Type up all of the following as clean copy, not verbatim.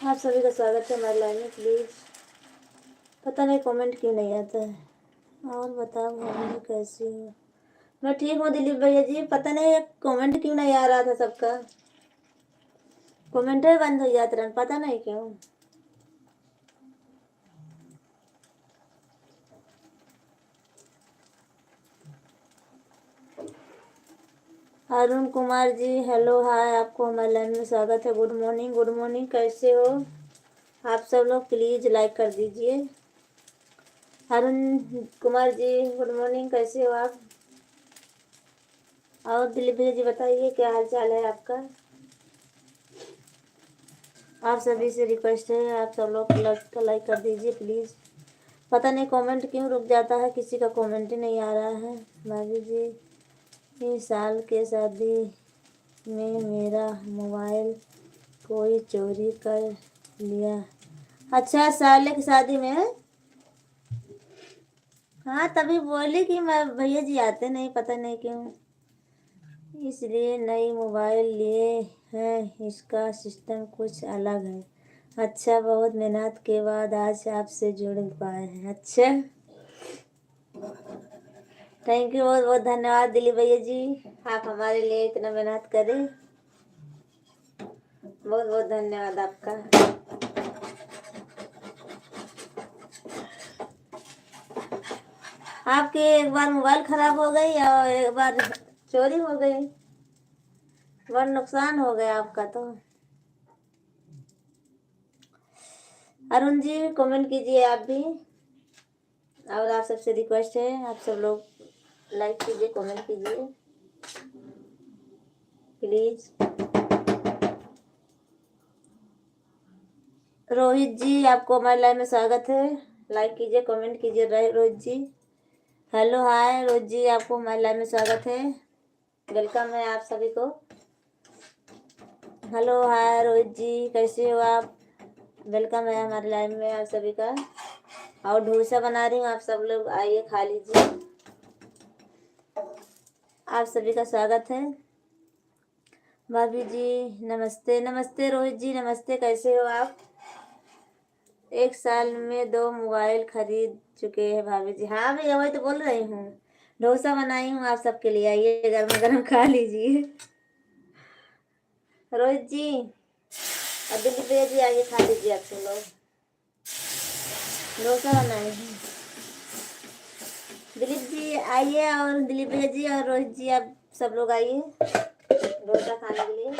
आप सभी का स्वागत है हमारे लाइव में। प्लीज़ पता नहीं कमेंट क्यों नहीं आता है। और बताओ मम्मी कैसी हो? मैं ठीक हूँ दिलीप भैया जी। पता नहीं कमेंट क्यों नहीं आ रहा था सबका। कमेंट ही बंद हो जाता रहा, पता नहीं क्यों। अरुण कुमार जी हेलो हाय, आपको हमारे लाइव में स्वागत है। गुड मॉर्निंग, गुड मॉर्निंग, कैसे हो आप सब लोग? प्लीज़ लाइक कर दीजिए। अरुण कुमार जी गुड मॉर्निंग, कैसे हो आप? और दिलीप भैया जी बताइए क्या हाल चाल है आपका? आप सभी से रिक्वेस्ट है, आप सब लोग लाइक कर दीजिए प्लीज़। पता नहीं कमेंट क्यों रुक जाता है, किसी का कमेंट ही नहीं आ रहा है। भाभी जी इस साल के शादी में मेरा मोबाइल कोई चोरी कर लिया। अच्छा, साले की शादी में? हाँ तभी बोली कि मैं भैया जी आते नहीं, पता नहीं क्यों, इसलिए नई मोबाइल लिए हैं। इसका सिस्टम कुछ अलग है। अच्छा, बहुत मेहनत के बाद आज आपसे जुड़ पाए हैं। अच्छा, थैंक यू, बहुत बहुत धन्यवाद दिलीप भैया जी, आप हमारे लिए इतना मेहनत करें। बहुत बहुत धन्यवाद आपका। आपके एक बार मोबाइल खराब हो गई और एक बार चोरी हो गई, बड़ा नुकसान हो गया आपका। तो अरुण जी कमेंट कीजिए आप भी, और आप सबसे रिक्वेस्ट है आप सब लोग लाइक कीजिए, कमेंट कीजिए प्लीज। रोहित जी आपको हमारे लाइव में स्वागत है। लाइक कीजिए, कमेंट कीजिए रोहित जी। हेलो हाय रोहित जी, आपको हमारे लाइव में स्वागत है, वेलकम है आप सभी को। हेलो हाय रोहित जी, कैसे हो आप? वेलकम है हमारे लाइव में आप सभी का। और डोसा बना रही हूँ, आप सब लोग आइए खा लीजिए। आप सभी का स्वागत है। भाभी जी नमस्ते। नमस्ते रोहित जी, नमस्ते, कैसे हो आप? एक साल में 2 मोबाइल खरीद चुके हैं भाभी जी। हाँ भैया वही तो बोल रही हूँ, डोसा बनाई हूँ आप सबके लिए, आइए गर्मा गर्म खा लीजिए। रोहित जी और दिलीप भैया जी आइए खा लीजिए, आप सब लोग डोसा बनाए हैं। दिलीप जी आइए, और दिलीप भैया जी और रोहित जी आप सब लोग आइए डोसा खाने के लिए।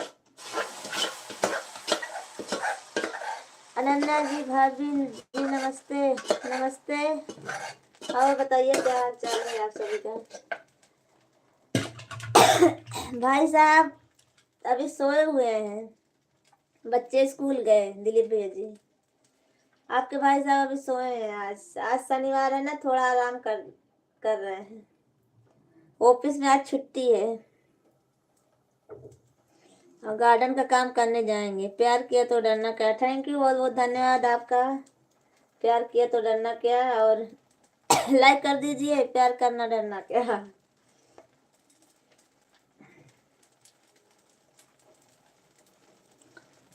अनन्या जी भाभी जी नमस्ते। नमस्ते, और बताइए क्या हाल चाल है आप सभी का? भाई साहब अभी सोए हुए हैं, बच्चे स्कूल गए। दिलीप भैया जी आपके भाई साहब अभी सोए हैं। आज आज शनिवार है ना, थोड़ा आराम कर रहे हैं। ऑफिस में आज छुट्टी है और गार्डन का काम करने जाएंगे। प्यार किया तो डरना क्या। थैंक यू, बहुत बहुत धन्यवाद आपका। प्यार किया तो डरना क्या, और लाइक कर दीजिए, प्यार करना डरना क्या।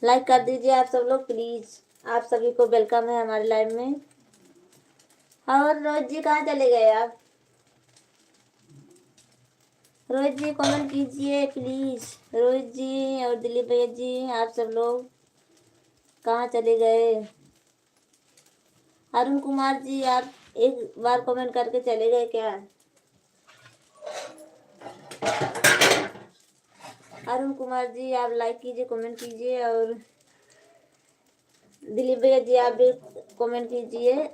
लाइक कर दीजिए आप सब लोग प्लीज। आप सभी को वेलकम है हमारे लाइव में। और रोहित जी कहाँ चले गए आप? रोहित जी कमेंट कीजिए प्लीज। रोहित जी और दिलीप भैया जी आप सब लोग कहाँ चले गए? अरुण कुमार जी आप एक बार कमेंट करके चले गए क्या? अरुण कुमार जी आप लाइक कीजिए, कमेंट कीजिए, और दिलीप भैया जी आप भी कमेंट कीजिए।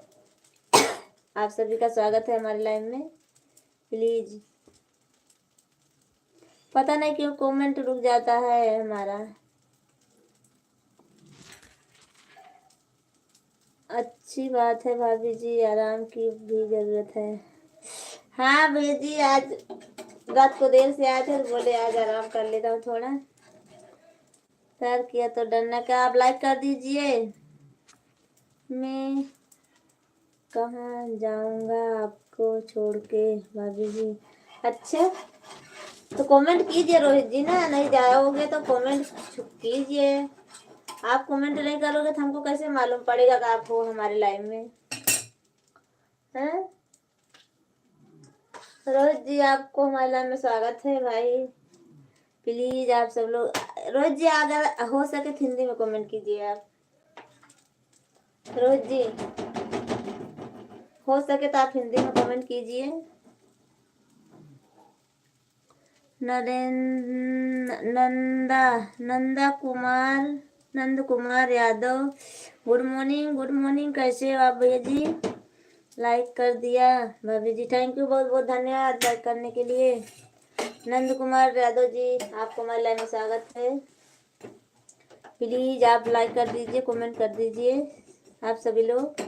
आप सभी का स्वागत है हमारे लाइव में प्लीज। पता नहीं क्यों कमेंट रुक जाता है हमारा। अच्छी बात है भाभी जी, आराम की भी जरूरत है। हाँ भैया जी आज रात को देर से आए थे तो बोले आज आराम कर लेता हूँ थोड़ा। प्यार किया तो डरना क्या, आप लाइक कर दीजिए। मैं कहाँ जाऊँगा आपको छोड़ के भाभी जी। अच्छा तो कमेंट कीजिए रोहित जी ना, नहीं जाओगे तो कमेंट कीजिए। आप कमेंट नहीं करोगे तो हमको कैसे मालूम पड़ेगा कि आप हो हमारे लाइव में, हैं? रोहित जी आपको हमारे लाइव में स्वागत है भाई। प्लीज आप सब लोग, रोहित जी अगर हो सके तो हिंदी में कमेंट कीजिए आप। रोहित जी हो सके तो आप हिंदी में कमेंट कीजिए। नंद कुमार यादव, गुड मॉर्निंग, कैसे हो आप भैया जी? लाइक कर दिया भाभी जी, थैंक यू, बहुत बहुत धन्यवाद लाइक करने के लिए। नंद कुमार यादव जी आपको हमारे लाइव में स्वागत है। प्लीज आप लाइक कर दीजिए, कमेंट कर दीजिए आप सभी लोग।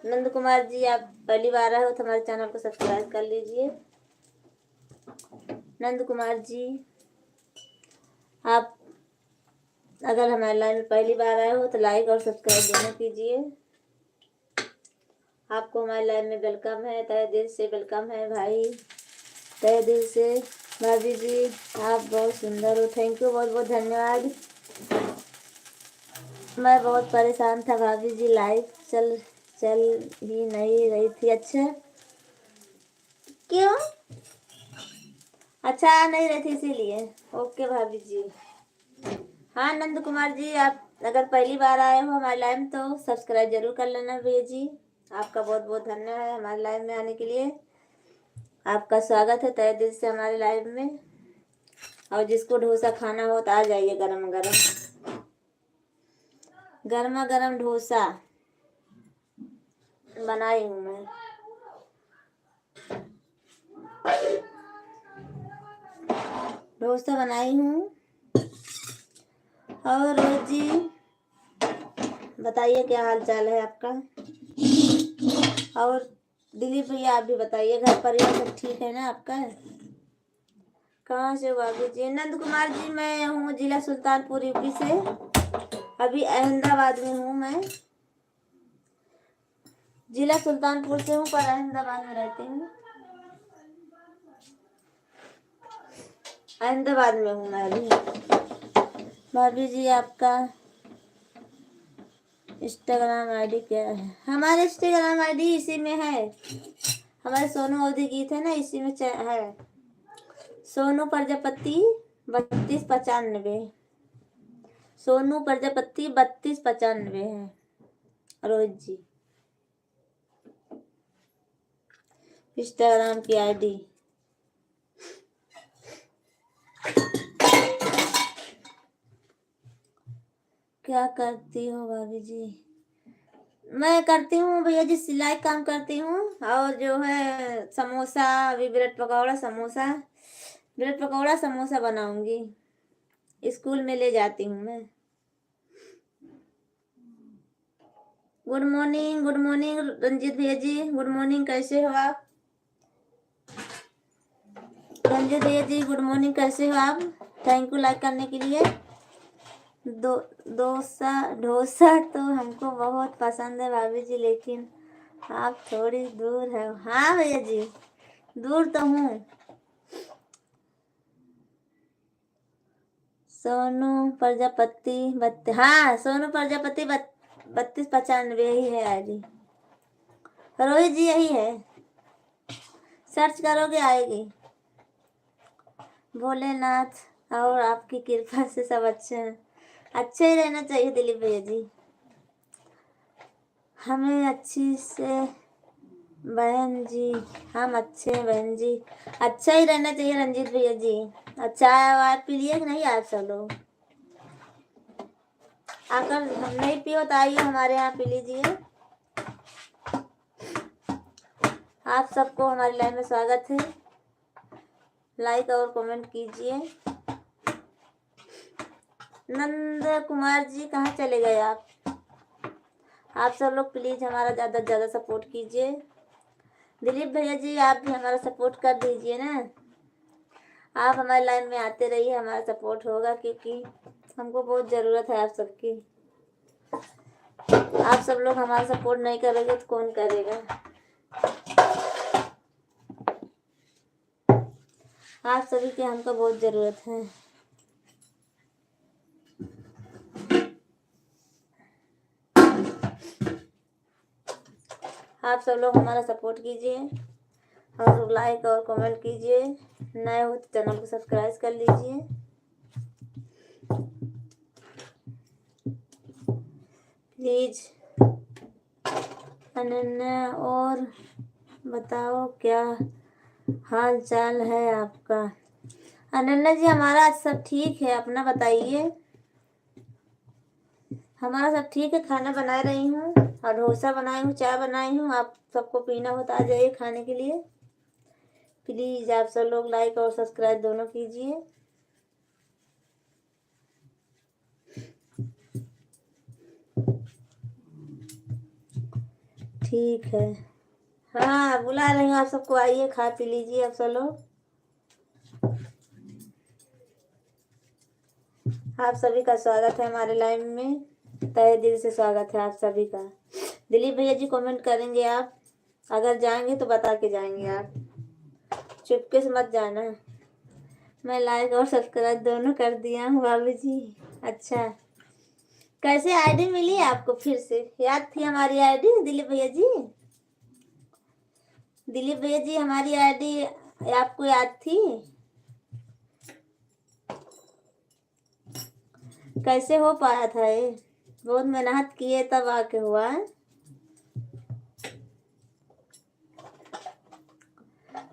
नंद कुमार जी आप पहली बार आए हो तो हमारे चैनल को सब्सक्राइब कर लीजिए। नंद कुमार जी आप अगर हमारे लाइव में पहली बार आए हो तो लाइक और सब्सक्राइब दोनों कीजिए। आपको हमारे लाइव में वेलकम है, तहे दिल से वेलकम है भाई, तहे दिल से। भाभी जी आप बहुत सुंदर हो, थैंक यू, बहुत बहुत धन्यवाद। मैं बहुत परेशान था भाभी जी, लाइव चल ही नहीं रही थी। अच्छा क्यों? अच्छा आ नहीं रही थी इसीलिए। ओके भाभी जी। हाँ नंद कुमार जी आप अगर पहली बार आए हो हमारे लाइव में तो सब्सक्राइब जरूर कर लेना भैया जी। आपका बहुत बहुत धन्यवाद है हमारे लाइव में आने के लिए। आपका स्वागत है तहे दिल से हमारे लाइव में। और जिसको डोसा खाना हो तो आ जाइए, गरम गरम गर्मा गर्म डोसा बनाई हूँ मैं। डोसा बनाई हूँ। और रोज जी बताइए क्या हाल चाल है आपका? और दिलीप भैया आप भी बताइए, घर परिवार सब ठीक है ना आपका? कहाँ से हो भाभी जी? नंद कुमार जी मैं हूँ जिला सुल्तानपुर यूपी से, अभी अहमदाबाद में हूँ मैं। जिला सुल्तानपुर से हूँ पर अहमदाबाद में रहती हूँ। अहमदाबाद में हूँ मैं अभी। भाभी जी आपका इंस्टाग्राम आईडी क्या है? हमारे इंस्टाग्राम आईडी इसी में है, हमारे सोनू अवधि गीत है ना, इसी में है। सोनू प्रजापति 3295, सोनू प्रजापति 3295 है रोहित जी इंस्टाग्राम की आईडी। क्या करती हो भाभी जी? मैं करती हूँ भैया जी सिलाई काम करती हूँ, और जो है समोसा, अभी ब्रेड पकौड़ा समोसा, ब्रेड पकौड़ा समोसा बनाऊंगी, स्कूल में ले जाती हूँ मैं। गुड मॉर्निंग रंजीत भैया जी, गुड मॉर्निंग, कैसे हो आप? रंजीत भैया जी गुड मॉर्निंग, कैसे हो आप? थैंक यू लाइक करने के लिए। डोसा तो हमको बहुत पसंद है भाभी जी, लेकिन आप थोड़ी दूर है। हाँ भैया जी दूर तो हूँ। सोनू प्रजापति हाँ सोनू प्रजापति 3295 ही है आईडी। रोहित जी यही है, सर्च करोगे आएगी। भोलेनाथ और आपकी कृपा से सब अच्छे हैं, अच्छे ही रहना चाहिए दिलीप भैया जी। हमें अच्छी से बहन जी, हम अच्छे हैं बहन जी, अच्छा ही रहना चाहिए रंजीत भैया जी। अच्छा आप पी लिए कि नहीं आप सब लोग? अगर हम नहीं पियो तो आइए हमारे यहाँ पी लीजिए। आप सबको हमारे लाइव में स्वागत है, लाइक और कमेंट कीजिए। नंद कुमार जी कहाँ चले गए आप? आप सब लोग प्लीज हमारा ज़्यादा से ज़्यादा सपोर्ट कीजिए। दिलीप भैया जी आप भी हमारा सपोर्ट कर दीजिए ना, आप हमारे लाइन में आते रहिए, हमारा सपोर्ट होगा, क्योंकि हमको बहुत ज़रूरत है आप सबकी। आप सब लोग हमारा सपोर्ट नहीं करोगे तो कौन करेगा? आप सभी की हमको बहुत ज़रूरत है। आप सब लोग हमारा सपोर्ट कीजिए और लाइक और कमेंट कीजिए। नए हो तो चैनल को सब्सक्राइब कर लीजिए। प्लीज अनन्या, और बताओ क्या हाल चाल है आपका। अनन्या जी, हमारा सब ठीक है, अपना बताइए। हमारा सब ठीक है, खाना बना रही हूँ और डोसा बनाई हूँ, चाय बनाई हूँ। आप सबको पीना हो तो आ जाइए खाने के लिए। प्लीज़ आप सब लोग लाइक और सब्सक्राइब दोनों कीजिए। ठीक है, हाँ बुला रही हूँ आप सबको, आइए खा पी लीजिए आप सब लोग। आप सभी का स्वागत है हमारे लाइव में, तहे दिल से स्वागत है आप सभी का। दिलीप भैया जी कमेंट करेंगे आप, अगर जाएंगे तो बता के जाएंगे आप, चुपके से मत जाना। मैं लाइक और सब्सक्राइब दोनों कर दिया हूँ भाभी जी। अच्छा, कैसे आईडी मिली आपको? फिर से याद थी हमारी आईडी दिलीप भैया जी? दिलीप भैया जी, हमारी आईडी आपको याद थी? कैसे हो पाया था ये? बहुत मेहनत किए तब आके हुआ है।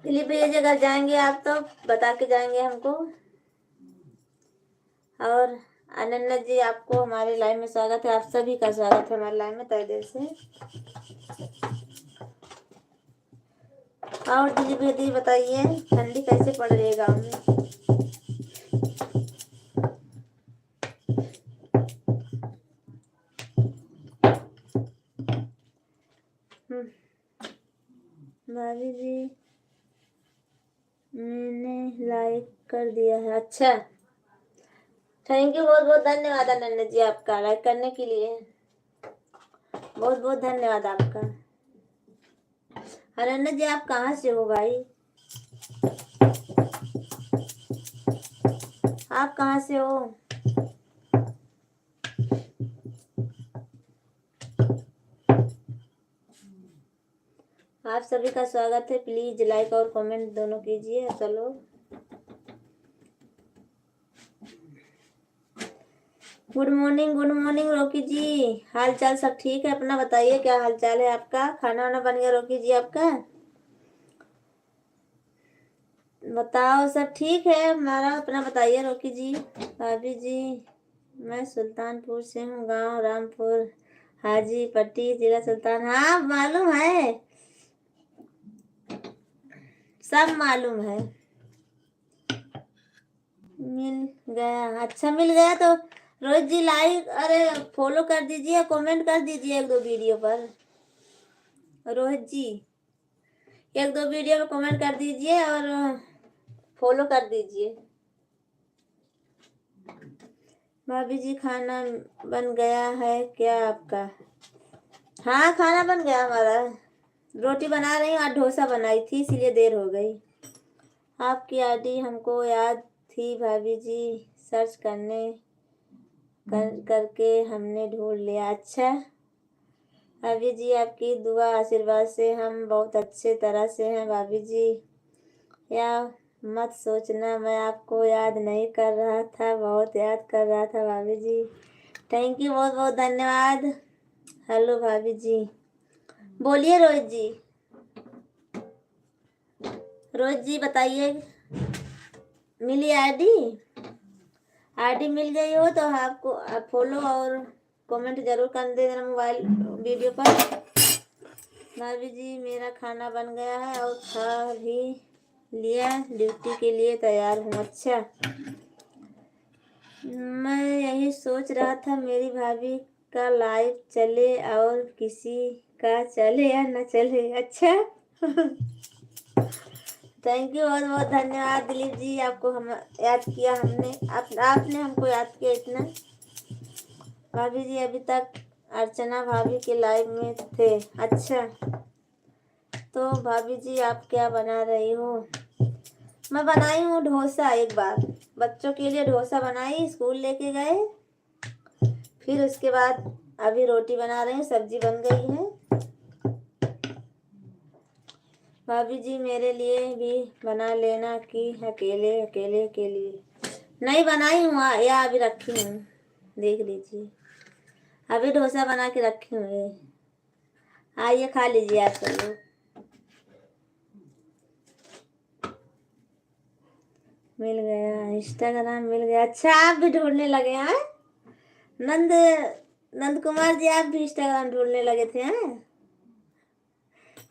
दिलीप भैया जी अगर जाएंगे आप तो बता के जाएंगे हमको। और अनन्या जी, आपको हमारे लाइव में स्वागत है, आप सभी का स्वागत है हमारे लाइव में तहे दिल से। और दिलीप भैया जी बताइए, ठंडी कैसे पड़ रही है गाँव में? भाभी जी मैंने लाइक कर दिया है। अच्छा, थैंक यू, बहुत बहुत धन्यवाद अनन्या जी आपका लाइक करने के लिए, बहुत बहुत धन्यवाद आपका। अनन्या जी आप कहाँ से हो भाई? आप कहाँ से हो? आप सभी का स्वागत है, प्लीज लाइक और कमेंट दोनों कीजिए चलो। गुड मॉर्निंग रॉकी जी, हाल चाल सब ठीक है? अपना बताइए क्या हाल चाल है आपका? खाना वाना बन गया रॉकी जी आपका? बताओ सब ठीक है हमारा, अपना बताइए रॉकी जी। भाभी जी मैं सुल्तानपुर से हूँ, गांव रामपुर हाजी पट्टी जिला सुल्तान। हाँ मालूम है, सब मालूम है। मिल गया? अच्छा मिल गया तो रोहित जी लाइक अरे फॉलो कर दीजिए, कमेंट कर दीजिए एक दो वीडियो पर। रोहित जी एक दो वीडियो में कमेंट कर दीजिए और फॉलो कर दीजिए। भाभी जी खाना बन गया है क्या आपका? हाँ खाना बन गया हमारा, रोटी बना रही हूँ, आज डोसा बनाई थी इसीलिए देर हो गई। आपकी आईडी हमको याद थी भाभी जी, सर्च करके हमने ढूंढ लिया। अच्छा भाभी जी, आपकी दुआ आशीर्वाद से हम बहुत अच्छे तरह से हैं भाभी जी। या मत सोचना मैं आपको याद नहीं कर रहा था, बहुत याद कर रहा था भाभी जी। थैंक यू, बहुत बहुत धन्यवाद। हेलो भाभी जी, बोलिए रोहित जी। रोहित जी बताइए, मिली आईडी? आईडी मिल गई हो तो आपको फॉलो और कमेंट जरूर कर देना मोबाइल वीडियो पर। भाभी जी मेरा खाना बन गया है और खा भी लिया, ड्यूटी के लिए तैयार हूँ। अच्छा, मैं यही सोच रहा था मेरी भाभी का लाइव चले और किसी का चले या न चले। अच्छा थैंक यू, बहुत बहुत धन्यवाद दिलीप जी, आपको हम याद किया हमने, आपने हमको याद किया इतना। भाभी जी अभी तक अर्चना भाभी के लाइव में थे। अच्छा, तो भाभी जी आप क्या बना रही हो? मैं बनाई हूँ डोसा, एक बार बच्चों के लिए डोसा बनाई, स्कूल लेके गए, फिर उसके बाद अभी रोटी बना रही हूँ, सब्जी बन गई है। भाभी जी मेरे लिए भी बना लेना कि अकेले अकेले के लिए। नहीं बनाई हूँ या अभी रखी हूँ, देख लीजिए। अभी डोसा बना के रखी हूँ ये, आइए खा लीजिए आप सब लोग। मिल गया इंस्टाग्राम, मिल गया। अच्छा आप भी ढूंढने लगे हैं नंद नंद कुमार जी, आप भी इंस्टाग्राम ढूंढने लगे थे हैं?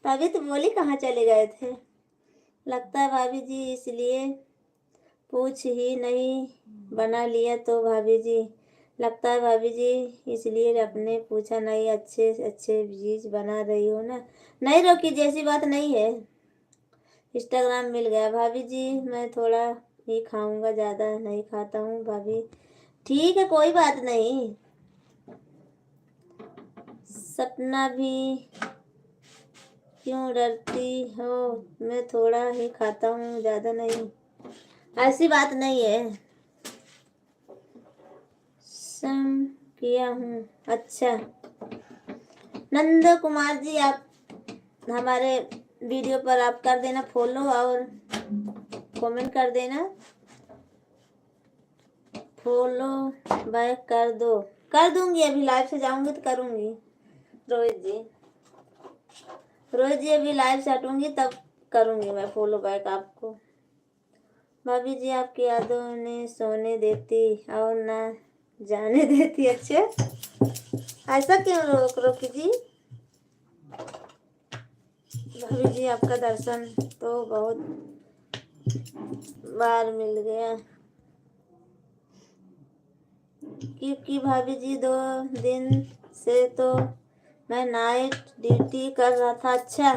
तभी तो बोली कहाँ चले गए थे। लगता है भाभी जी इसलिए पूछ ही नहीं बना लिया तो भाभी जी। लगता है भाभी जी इसलिए आपने पूछा नहीं, अच्छे अच्छे चीज बना रही हो ना। नहीं रोकी जैसी बात नहीं है। इंस्टाग्राम मिल गया भाभी जी, मैं थोड़ा ही खाऊंगा, ज़्यादा नहीं खाता हूँ भाभी। ठीक है कोई बात नहीं। सपना भी क्यों डरती हो, मैं थोड़ा ही खाता हूँ ज़्यादा नहीं, ऐसी बात नहीं है। सम किया हूँ। अच्छा नंद कुमार जी, आप हमारे वीडियो पर आप कर देना फॉलो और कमेंट कर देना, फॉलो बैक कर दो। कर दूंगी, अभी लाइव से जाऊंगी तो करूंगी। रोहित जी अभी लाइव से हटूंगी तब करूंगी मैं फॉलो बैक आपको। भाभी जी आपकी यादों ने सोने देती और ना जाने देती। अच्छे ऐसा क्यों रोकी जी? भाभी जी आपका दर्शन तो बहुत बार मिल गया, क्योंकि भाभी जी 2 दिन से तो मैं नाइट ड्यूटी कर रहा था। अच्छा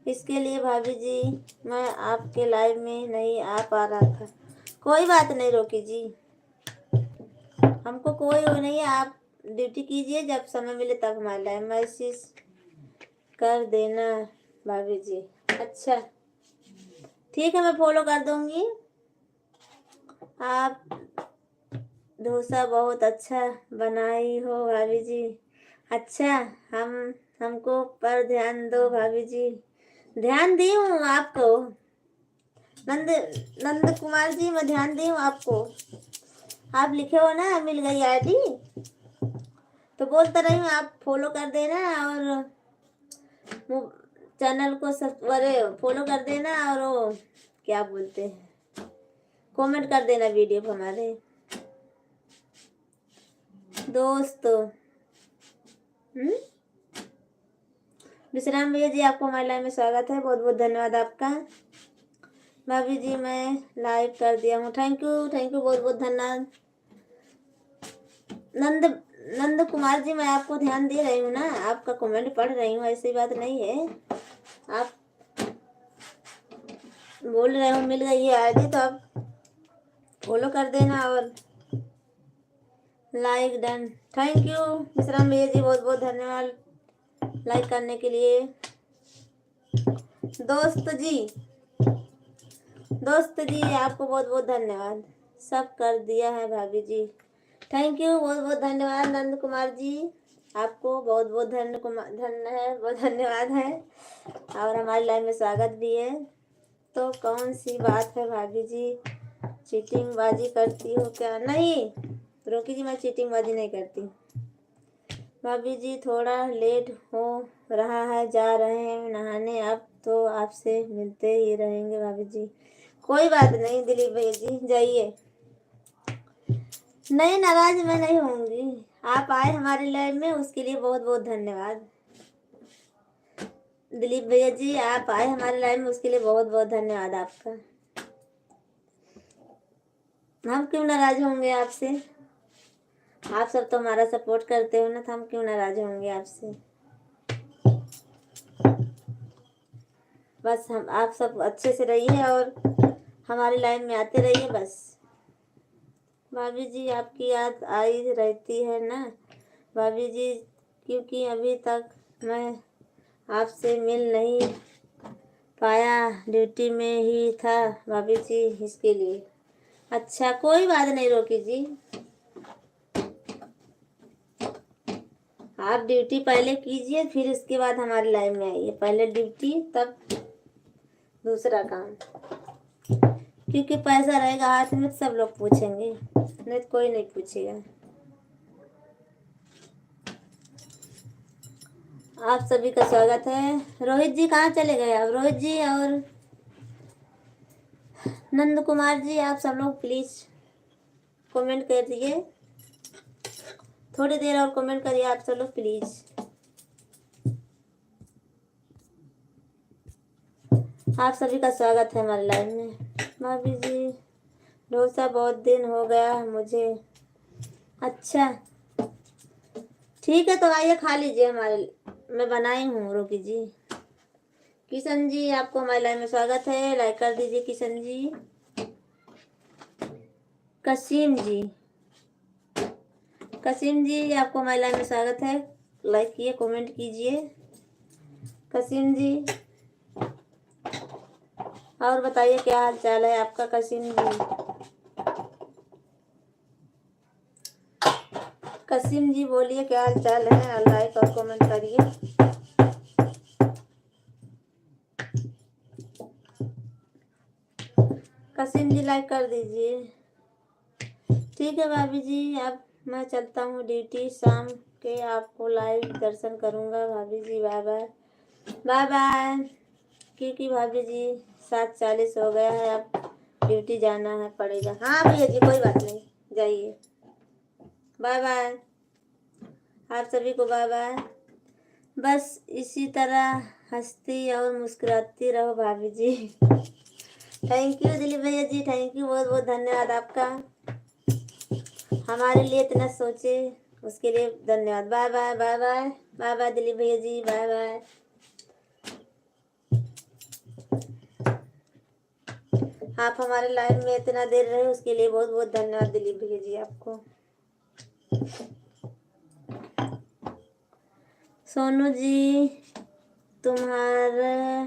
इसके लिए भाभी जी मैं आपके लाइव में नहीं आ पा रहा था। कोई बात नहीं रोकी जी, हमको कोई वो नहीं है। आप ड्यूटी कीजिए, जब समय मिले तब हमारे लाइव मैसेज कर देना भाभी जी। अच्छा ठीक है मैं फॉलो कर दूंगी। आप डोसा बहुत अच्छा बनाई हो भाभी जी। अच्छा हमको पर ध्यान दो भाभी जी। ध्यान दी हूँ आपको नंद नंद कुमार जी, मैं ध्यान दी हूँ आपको। आप लिखे हो ना मिल गई आईडी, तो बोलते रही हूँ आप फॉलो कर देना और चैनल को अरे फॉलो कर देना और वो क्या बोलते हैं कमेंट कर देना वीडियो पर हमारे दोस्तों। विश्राम भैया जी आपको हमारे लाइव में स्वागत है, बहुत बहुत धन्यवाद आपका। भाभी जी मैं लाइव कर दिया हूँ, थैंक यू बहुत बहुत धन्यवाद। नंद कुमार जी मैं आपको ध्यान दे रही हूँ ना, आपका कमेंट पढ़ रही हूँ, ऐसी बात नहीं है। आप बोल रहे हो मिल गई है आईडी तो आप फॉलो कर देना और लाइक डन। थैंक यू विश्राम भैया जी, बहुत बहुत धन्यवाद लाइक करने के लिए। दोस्त जी आपको बहुत बहुत धन्यवाद, सब कर दिया है भाभी जी। थैंक यू बहुत बहुत धन्यवाद नंद कुमार जी, आपको बहुत बहुत बहुत धन्यवाद है और हमारी लाइव में स्वागत भी है। तो कौन सी बात है भाभी जी, चीटिंग बाजी करती हो क्या? नहीं रोकी जी मैं चीटिंग बाजी नहीं करती। भाभी जी थोड़ा लेट हो रहा है, जा रहे हैं नहाने, अब तो आपसे मिलते ही रहेंगे भाभी जी। कोई बात नहीं दिलीप भैया जी जाइए। नहीं नाराज मैं नहीं होंगी, आप आए हमारे लाइव में उसके लिए बहुत बहुत धन्यवाद। दिलीप भैया जी आप आए हमारे लाइव में उसके लिए बहुत बहुत धन्यवाद आपका। हम क्यों नाराज होंगे आपसे, आप सब तो हमारा सपोर्ट करते हो ना, तो हम क्यों नाराज होंगे आपसे। बस हम आप सब अच्छे से रहिए और हमारी लाइन में आते रहिए बस। भाभी जी आपकी याद आई रहती है ना भाभी जी, क्योंकि अभी तक मैं आपसे मिल नहीं पाया, ड्यूटी में ही था भाभी जी इसके लिए। अच्छा कोई बात नहीं रोकी जी, आप ड्यूटी पहले कीजिए फिर इसके बाद हमारे लाइन में आइए, पहले ड्यूटी तब दूसरा काम, क्योंकि पैसा रहेगा हाथ में तो सब लोग पूछेंगे, नहीं तो कोई नहीं पूछेगा। आप सभी का स्वागत है। रोहित जी कहाँ चले गए आप? रोहित जी और नंद कुमार जी, आप सब लोग प्लीज कमेंट कर दिए, थोड़ी देर और कमेंट करिए आप सब लोग प्लीज। आप सभी का स्वागत है हमारे लाइव में। भाभी जी डोसा बहुत दिन हो गया मुझे। अच्छा ठीक है, तो आइए खा लीजिए हमारे, मैं बनाई हूँ रोकी जी। किशन जी आपको हमारे लाइव में स्वागत है, लाइक कर दीजिए किशन जी। कसीम जी, कसीम जी आपको हमारे लाइव में स्वागत है, लाइक कीजिए कमेंट कीजिए कसीम जी। और बताइए क्या हाल चाल है आपका कसीम जी? कसीम जी बोलिए क्या हाल चाल है, और लाइक और कमेंट करिए। कसीम जी लाइक कर दीजिए। ठीक है भाभी जी, अब मैं चलता हूँ ड्यूटी, शाम के आपको लाइव दर्शन करूँगा भाभी जी। Bye bye bye bye. क्योंकि भाभी जी 7:40 हो गया है, अब ड्यूटी जाना है पड़ेगा। हाँ भैया जी कोई बात नहीं, जाइए। बाय बाय आप सभी को, बाय बाय। बस इसी तरह हंसती और मुस्कुराती रहो भाभी जी। थैंक यू दिलीप भैया जी, थैंक यू, बहुत बहुत धन्यवाद आपका, हमारे लिए इतना सोचे उसके लिए धन्यवाद। Bye bye bye bye bye bye Dilip भैया जी, बाय बाय। आप हमारे लाइव में इतना देर रहे उसके लिए बहुत बहुत धन्यवाद दिलीप भैया जी आपको। सोनू जी तुम्हारा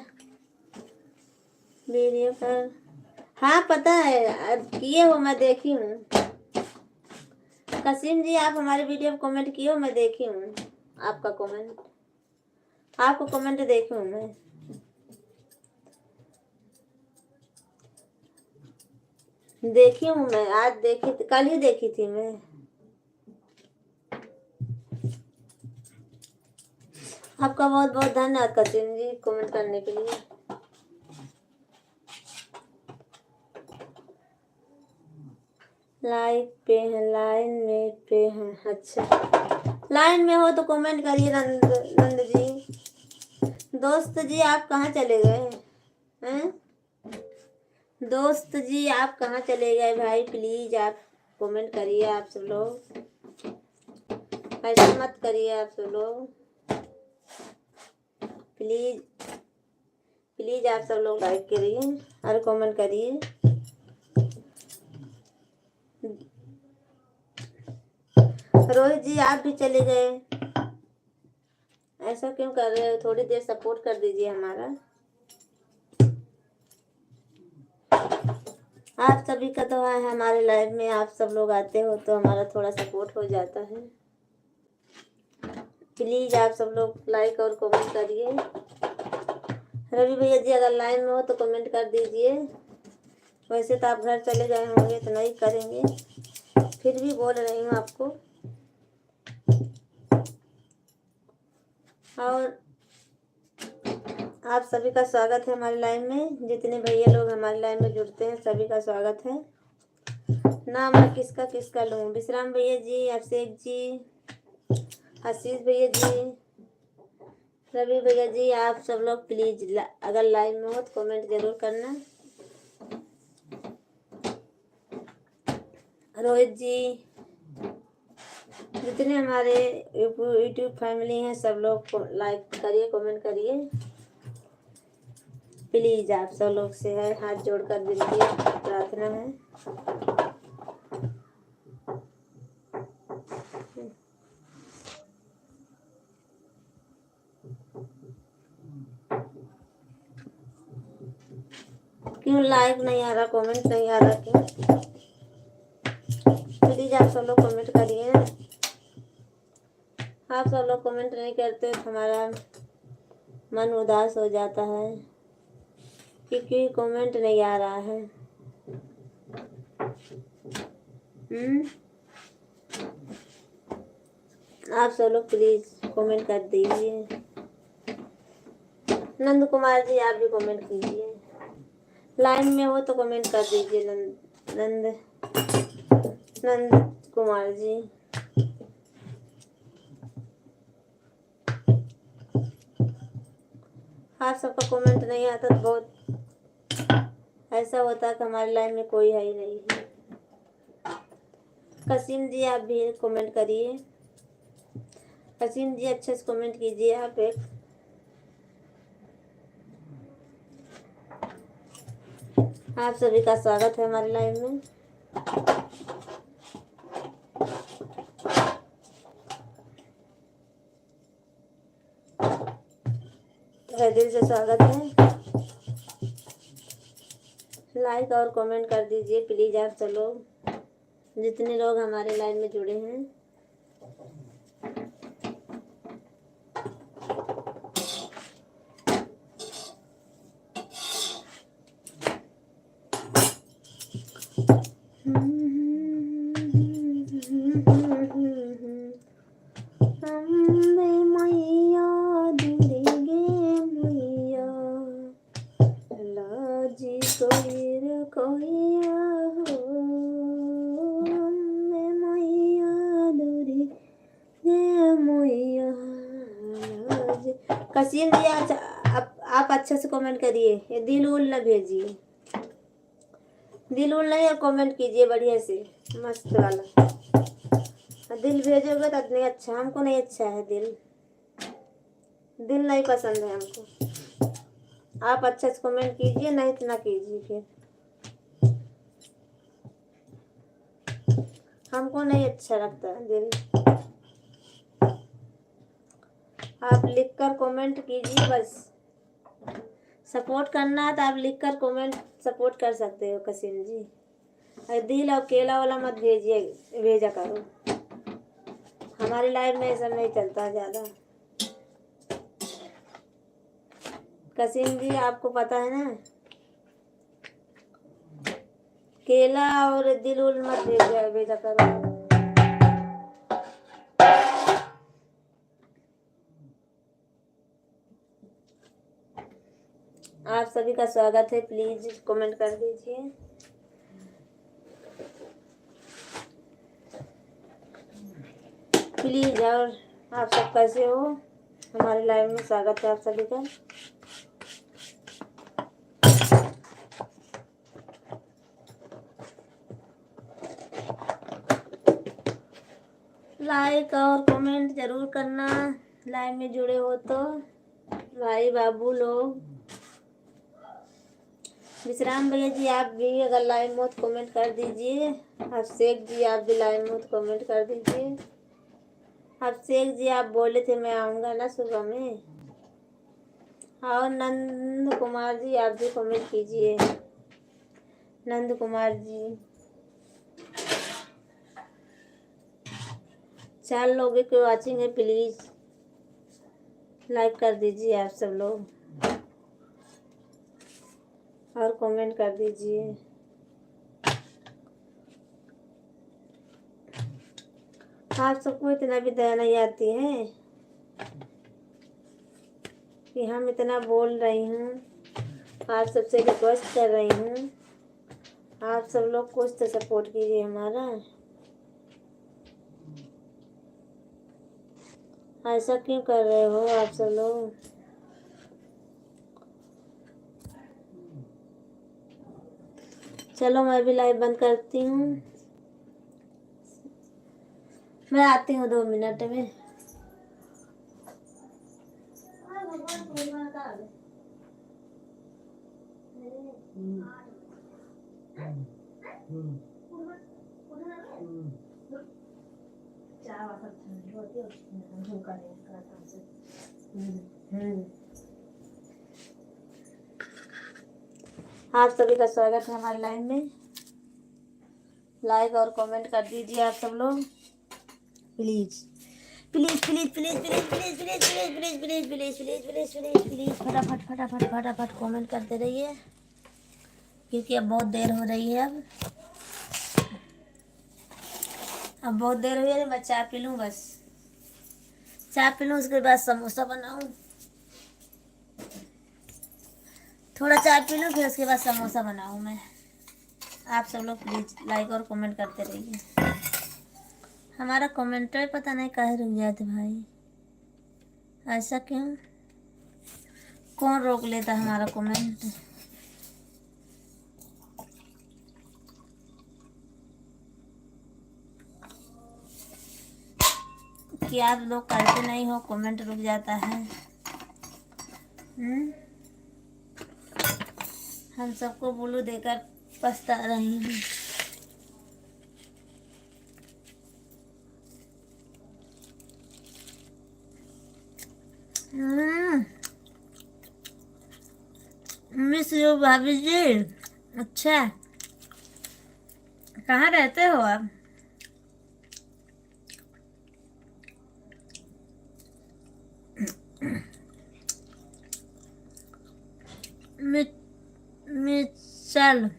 वीडियो पर, हाँ पता है किए हो, मैं देखी हूँ। कसीम जी आप हमारे वीडियो पर कमेंट किए हो, मैं देखी हूँ आपका कमेंट, आपको कमेंट देखी हूँ मैं। देखी हूँ मैं, आज देखी थी, कल ही देखी थी मैं। आपका बहुत बहुत धन्यवाद कसीम जी कमेंट करने के लिए। लाइक पे हैं, लाइन में पे हैं, अच्छा लाइन में हो तो कमेंट करिए। नंद जी, दोस्त जी आप कहाँ चले गए हैं? दोस्त जी आप कहाँ चले गए भाई, प्लीज आप कमेंट करिए। आप सब लोग ऐसे मत करिए, आप सब लोग प्लीज प्लीज, आप सब लोग लाइक करिए और कमेंट करिए। रोहित जी आप भी चले गए, ऐसा क्यों कर रहे हो? थोड़ी देर सपोर्ट कर दीजिए हमारा। आप सभी का तो है हमारे लाइव में, आप सब लोग आते हो तो हमारा थोड़ा सपोर्ट हो जाता है। प्लीज आप सब लोग लाइक और कमेंट करिए। रवि भैया जी अगर लाइन में हो तो कमेंट कर दीजिए। वैसे तो आप घर चले गए होंगे तो नहीं करेंगे, फिर भी बोल रही हूँ आपको। और आप सभी का स्वागत है हमारे लाइन में, जितने भैया लोग हमारे लाइन में जुड़ते हैं सभी का स्वागत है। नाम मैं किसका किसका लूँ? विश्राम भैया जी, अभिषेक जी, आशीष भैया जी, रवि भैया जी, आप सब लोग प्लीज अगर लाइव में हो तो कमेंट जरूर करना। रोहित जी, जितने हमारे यूट्यूब फैमिली हैं सब लोग लाइक करिए कमेंट करिए प्लीज। आप सब लोग से है हाथ जोड़कर विनती प्रार्थना है। क्यों लाइक नहीं आ रहा, कमेंट नहीं आ रहा क्यों? प्लीज आप सब लोग कमेंट करिए ना। आप सब लोग कमेंट नहीं करते तो हमारा मन उदास हो जाता है। कि क्यों कमेंट नहीं आ रहा है। आप सब लोग प्लीज कमेंट कर दीजिए। नंद कुमार जी आप भी कमेंट कीजिए, लाइन में हो तो कमेंट कर दीजिए। नंद कुमार जी आप सबका कमेंट नहीं आता तो बहुत ऐसा होता है कि हमारी लाइन में कोई है ही नहीं है। कसीम जी आप भी कमेंट करिए। कसीम जी अच्छे से कमेंट कीजिए आप एक। आप सभी का स्वागत है हमारे लाइव में। दिल से स्वागत है। लाइक और कमेंट कर दीजिए प्लीज आप सब लोग, जितने लोग हमारे लाइन में जुड़े हैं। कसीम जी आप अच्छे से कमेंट करिए, ये दिल उल न भेजिए, दिल उल नहीं और कमेंट कीजिए बढ़िया से मस्त वाला। दिल भेजोगे तो नहीं अच्छा, हमको नहीं अच्छा है दिल, दिल नहीं पसंद है हमको। आप अच्छे से कमेंट कीजिए, नहीं तो ना कीजिए, फिर हमको नहीं अच्छा लगता है दिल। आप लिखकर कमेंट कीजिए, बस सपोर्ट करना है तो आप लिखकर कमेंट सपोर्ट कर सकते हो कसीम जी। और दिल और केला वाला मत भेजिए, भेजा करो, हमारी लाइफ में ऐसा नहीं चलता ज़्यादा। कसीम जी आपको पता है ना, केला और दिल उल मत भेजा करो। आप सभी का स्वागत है, प्लीज कमेंट कर दीजिए। प्लीज। और आप सब कैसे हो, हमारे लाइव में स्वागत है आप सभी का। लाइक और कमेंट जरूर करना, लाइव में जुड़े हो तो। भाई बाबू लोग, विश्राम भैया जी आप भी अगर लाइव में तो कमेंट कर दीजिए। अभिषेक जी आप भी लाइव में तो कमेंट कर दीजिए। अभिषेक जी आप बोले थे मैं आऊँगा ना सुबह में। और नंद कुमार जी आप भी कमेंट कीजिए। नंद कुमार जी 4 लोगों की वाचिंग है, प्लीज लाइक कर दीजिए आप सब लोग और कमेंट कर दीजिए। आप सबको इतना भी दया नहीं आती है कि हम इतना बोल रही हूँ, आप सबसे रिक्वेस्ट कर रही हूँ, आप सब लोग कुछ तो सपोर्ट कीजिए हमारा। ऐसा क्यों कर रहे हो आप सब लोग? चलो मैं भी लाइव बंद करती हूँ, मैं आती हूँ 2 मिनट में। आप सभी का स्वागत है हमारे लाइन में। लाइक और कमेंट कर दीजिए आप सब लोग please. Please please please please please please please please please please please please please फटाफट फटाफट फटाफट कमेंट करते रहिए, क्योंकि अब बहुत देर हो रही है। अब बहुत देर हुई है। मैं चाय पी लूँ, बस चाय पी लूँ, उसके बाद समोसा बनाऊँ। थोड़ा चाय पी लूँ, फिर उसके बाद समोसा बनाऊँ मैं। आप सब लोग प्लीज लाइक और कमेंट करते रहिए। हमारा कमेंटर पता नहीं काहे रुक जाते भाई, ऐसा क्यों? कौन रोक लेता हमारा कमेंट? कि आप लोग करते नहीं हो, कमेंट रुक जाता है। हम सबको ब्लू देकर पछता रही हूँ। मिस यू भाभी जी। अच्छा, कहाँ रहते हो आप? मिचल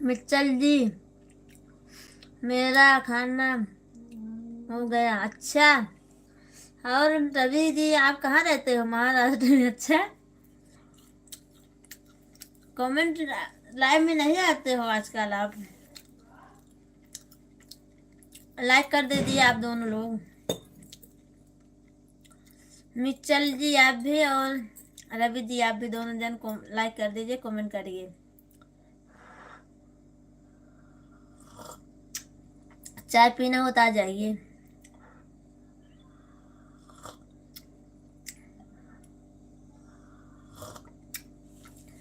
मिचल जी, मेरा खाना हो गया। अच्छा, और रवि जी आप कहाँ रहते हो? महाराष्ट्र में। अच्छा, कमेंट लाइव में नहीं आते हो आजकल आप? लाइक कर दीजिए आप दोनों लोग। मिचल जी आप भी और रवि जी आप भी, दोनों जन को लाइक कर दीजिए, कमेंट करिए। चाय पीना हो तो आ जाइए।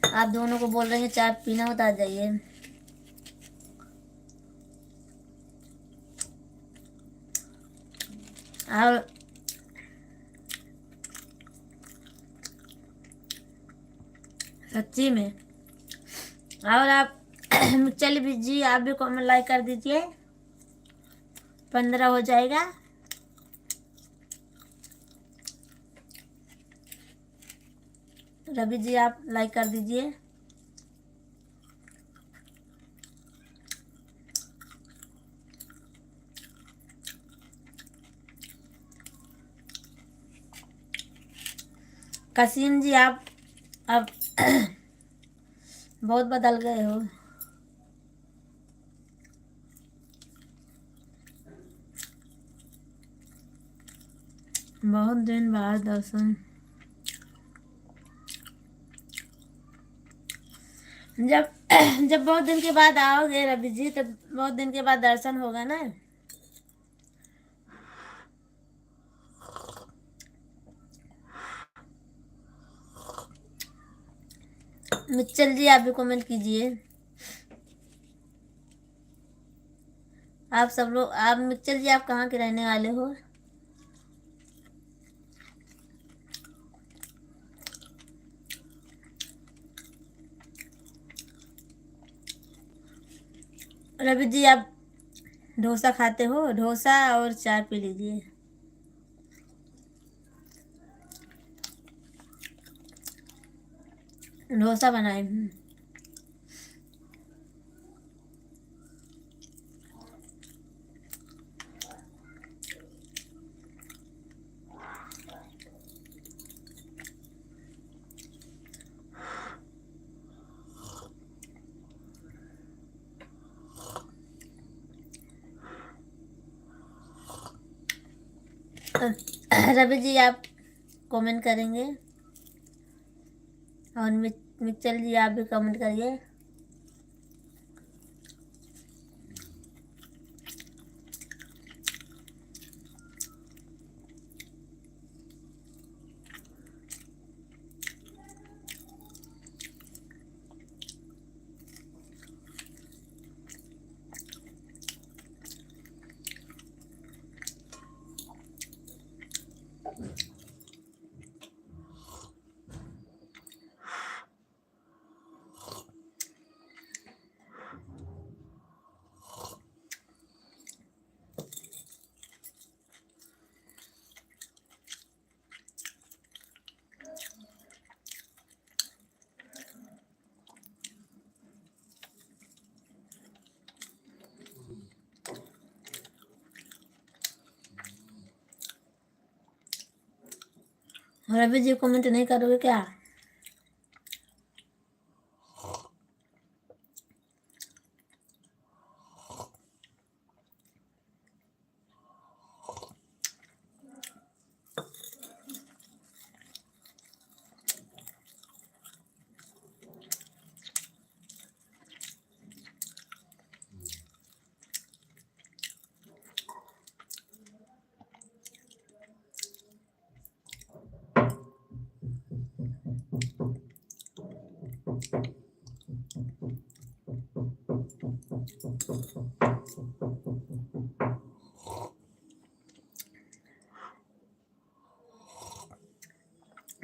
आप दोनों को बोल रहे हैं चाय पीना हो तो आ जाइए। और सच्ची में, और आप चल भी जी आप भी कमेंट लाइक कर दीजिए, 15 हो जाएगा। रवि जी आप लाइक कर दीजिए। कसीम जी आप अब बहुत बदल गए हो। बहुत दिन बाद दर्शन। जब जब बहुत दिन के बाद आओगे रवि जी, तब बहुत दिन के बाद दर्शन होगा ना। मिचल जी आप भी कमेंट कीजिए। आप सब लोग, आप मिचल जी आप कहाँ के रहने वाले हो? रवि जी आप डोसा खाते हो? डोसा और चाय पी लीजिए। डोसा बनाए हूँ। रवि जी आप कमेंट करेंगे, और मिचल जी आप भी कमेंट करिए। रवि जी कमेंट नहीं करोगे क्या?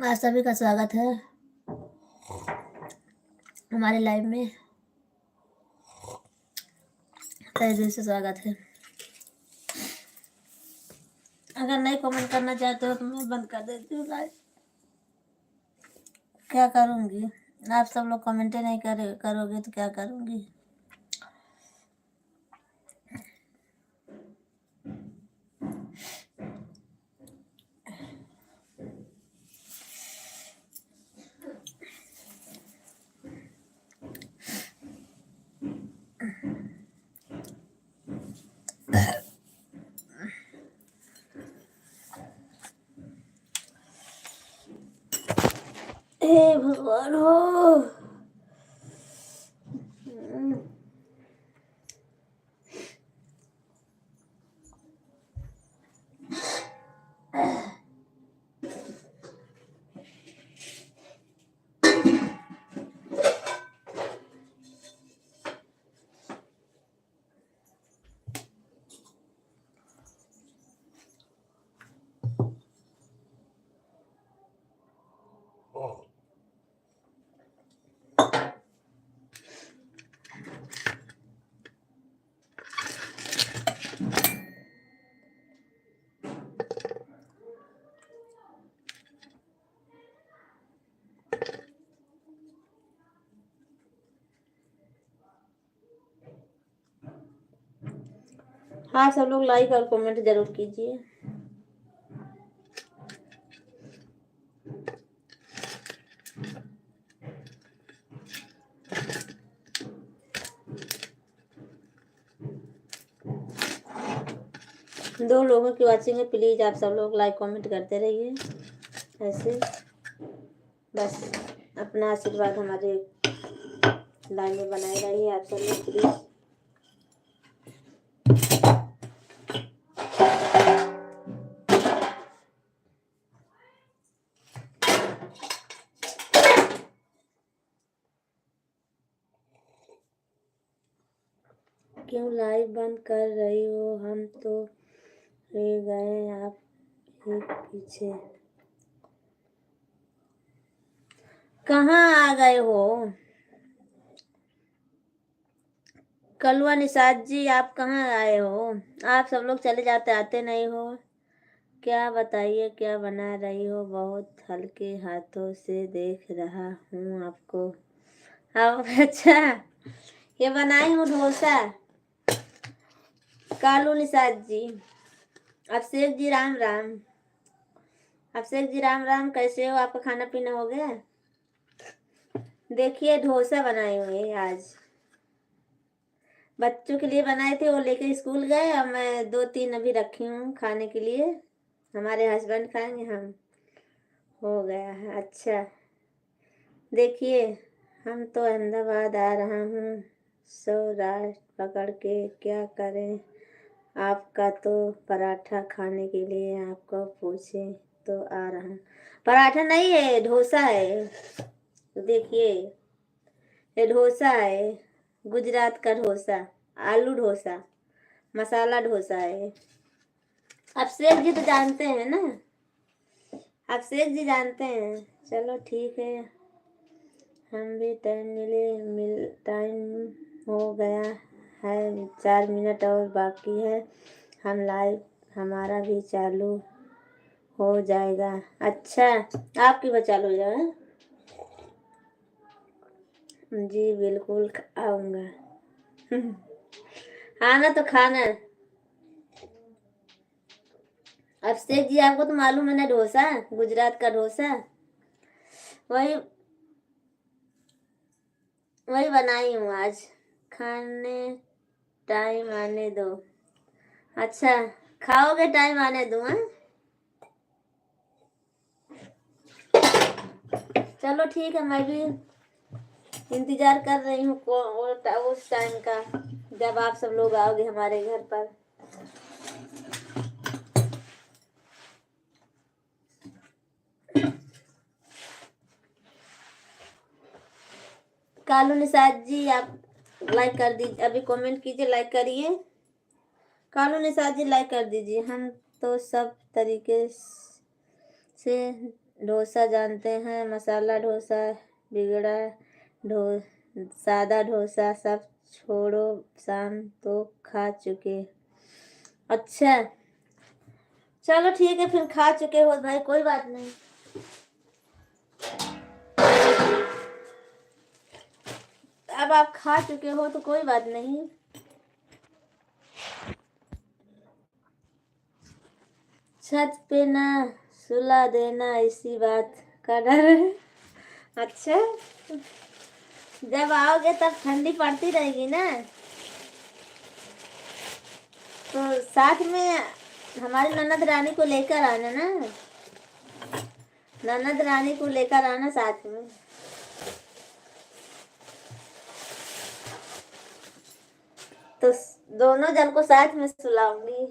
आप सभी का स्वागत है हमारे लाइव में। तहे दिल से स्वागत है। अगर नहीं कमेंट करना चाहते हो तो मैं बंद कर देती हूँ लाइव। क्या करूँगी? आप सब लोग कमेंट नहीं करोगे तो क्या करूँगी? हे भगवान हो। हाँ सब लोग लाइक और कमेंट जरूर कीजिए। दो लोगों की वॉचिंग है, प्लीज आप सब लोग लाइक कमेंट करते रहिए। ऐसे बस अपना आशीर्वाद हमारे लाइन में बनाए रहिए आप सब लोग प्लीज। क्यों लाइव बंद कर रही हो? हम तो रह गए आप ही पीछे। कहाँ आ गए हो? कलवा निषाद जी आप कहाँ आए हो? आप सब लोग चले जाते आते नहीं हो। क्या बताइए क्या बना रही हो? बहुत हल्के हाथों से देख रहा हूँ आपको। अब अच्छा ये बनाई हूँ डोसा। कालू निषाद जी, अभिषेक जी राम राम। अभिषेक जी राम राम, कैसे हो? आपका खाना पीना हो गया? देखिए डोसा बनाए हुए आज बच्चों के लिए बनाए थे, वो लेकर स्कूल गए और मैं 2-3 अभी रखी हूँ खाने के लिए। हमारे हस्बैंड खाएंगे, हम हो गया है। अच्छा देखिए हम तो अहमदाबाद आ रहा हूँ सौराष्ट्र पकड़ के, क्या करें आपका तो पराठा खाने के लिए आपको पूछे तो आ रहा हूँ। पराठा नहीं है डोसा है। देखिए ये डोसा है, गुजरात का डोसा, आलू डोसा, मसाला डोसा है। अभिषेक जी तो जानते हैं ना, अभिषेक जी जानते हैं। चलो ठीक है, हम भी टाइम हो गया है, 4 मिनट और बाकी है, हम लाइव हमारा भी चालू हो जाएगा। अच्छा आपकी भी चालू हो जाए? जी बिल्कुल आऊँगा। आना तो खाना। अभिषेक जी आपको तो मालूम है ना, डोसा, गुजरात का डोसा, वही वही बनाई हूँ आज। खाने टाइम आने दो। अच्छा, खाओगे टाइम आने दो। हाँ, चलो ठीक है, मैं भी इंतजार कर रही हूँ उस टाइम का जब आप सब लोग आओगे हमारे घर पर। कालू निषाद जी आप लाइक कर दीजिए, अभी कमेंट कीजिए, लाइक करिए। कालू निषाद जी लाइक कर दीजिए। हम तो सब तरीके से डोसा जानते हैं, मसाला डोसा, बिगड़ा डो सादा डोसा, सब छोड़ो, शाम तो खा चुके। अच्छा, चलो ठीक है, फिर खा चुके हो भाई, कोई बात नहीं। अब आप खा चुके हो तो कोई बात नहीं। छत पे ना सुला देना, इसी बात का डर है। अच्छा, जब आओगे तब ठंडी पड़ती रहेगी ना, तो साथ में हमारी ननद रानी को लेकर आना ना, ननद रानी को लेकर आना साथ में। तो दोनों जन को साथ में सुलाऊंगी।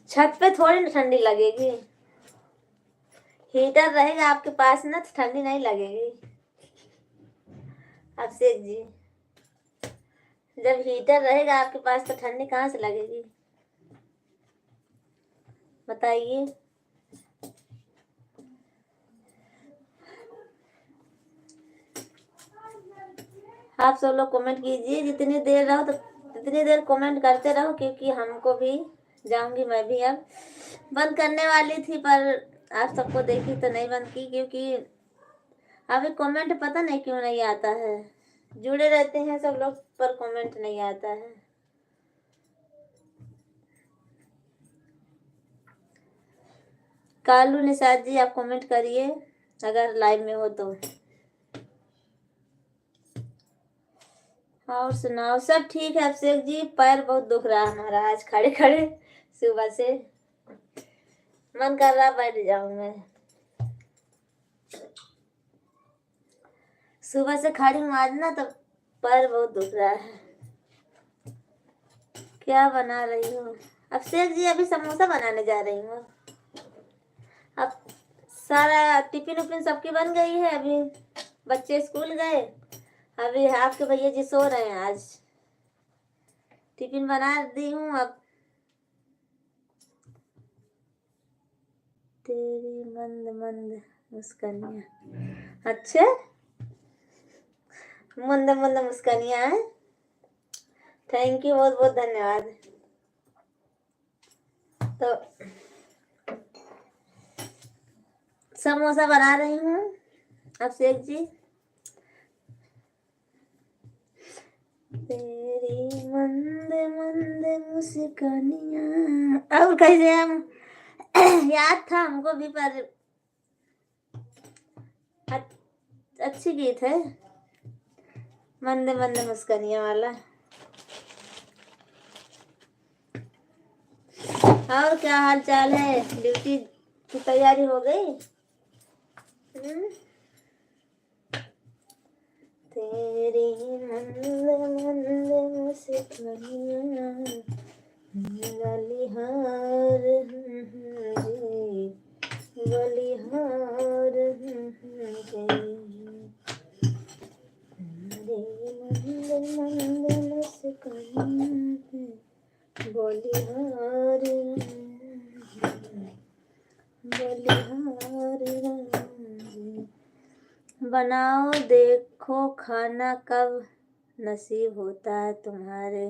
छत पे थोड़ी ना ठंडी लगेगी, हीटर रहेगा आपके पास ना, तो ठंडी नहीं लगेगी। अभिषेक जी, जब हीटर रहेगा आपके पास तो ठंडी कहाँ से लगेगी, बताइए। आप सब लोग कमेंट कीजिए, जितनी देर रहो तो जितनी देर कमेंट करते रहो, क्योंकि हमको भी जाऊंगी मैं भी। अब बंद करने वाली थी पर आप सबको देखी तो नहीं बंद की, क्योंकि अभी कमेंट पता नहीं क्यों नहीं आता है। जुड़े रहते हैं सब लोग पर कमेंट नहीं आता है। कालू निषाद जी आप कमेंट करिए अगर लाइव में हो तो। और सुनाओ, सब ठीक है। अभिषेक जी पैर बहुत दुख रहा है हमारा आज, खड़े खड़े सुबह से मन कर रहा बैठ जाऊं मैं। सुबह से खड़ी हूँ आज ना, तो पैर बहुत दुख रहा है। क्या बना रही हूँ अभिषेक जी? अभी समोसा बनाने जा रही हूँ। अब सारा टिफिन उफिन सबकी बन गई है, अभी बच्चे स्कूल गए, अभी आपके भैया जी सो रहे हैं। आज टिफिन बना दी हूँ। अब तेरी मंद मंद मुस्कानियाँ, अच्छा मंद मंद मुस्कानियाँ है। थैंक यू, बहुत बहुत धन्यवाद। तो समोसा बना रही हूँ अभिषेक जी। तेरी मंद मंद मुस्कानियाँ, और कैसे हम याद था हमको भी, पर अच्छी गीत है मंद मंद मुस्कानियाँ वाला। और क्या हाल चाल है? ड्यूटी की तैयारी हो गई? तेरी मंद मंद मुस्कानियाँ बलिहार बलिहार मंद मंद मुस्कानियाँ बलिहार बलिहार। बनाओ देखो खाना कब नसीब होता है तुम्हारे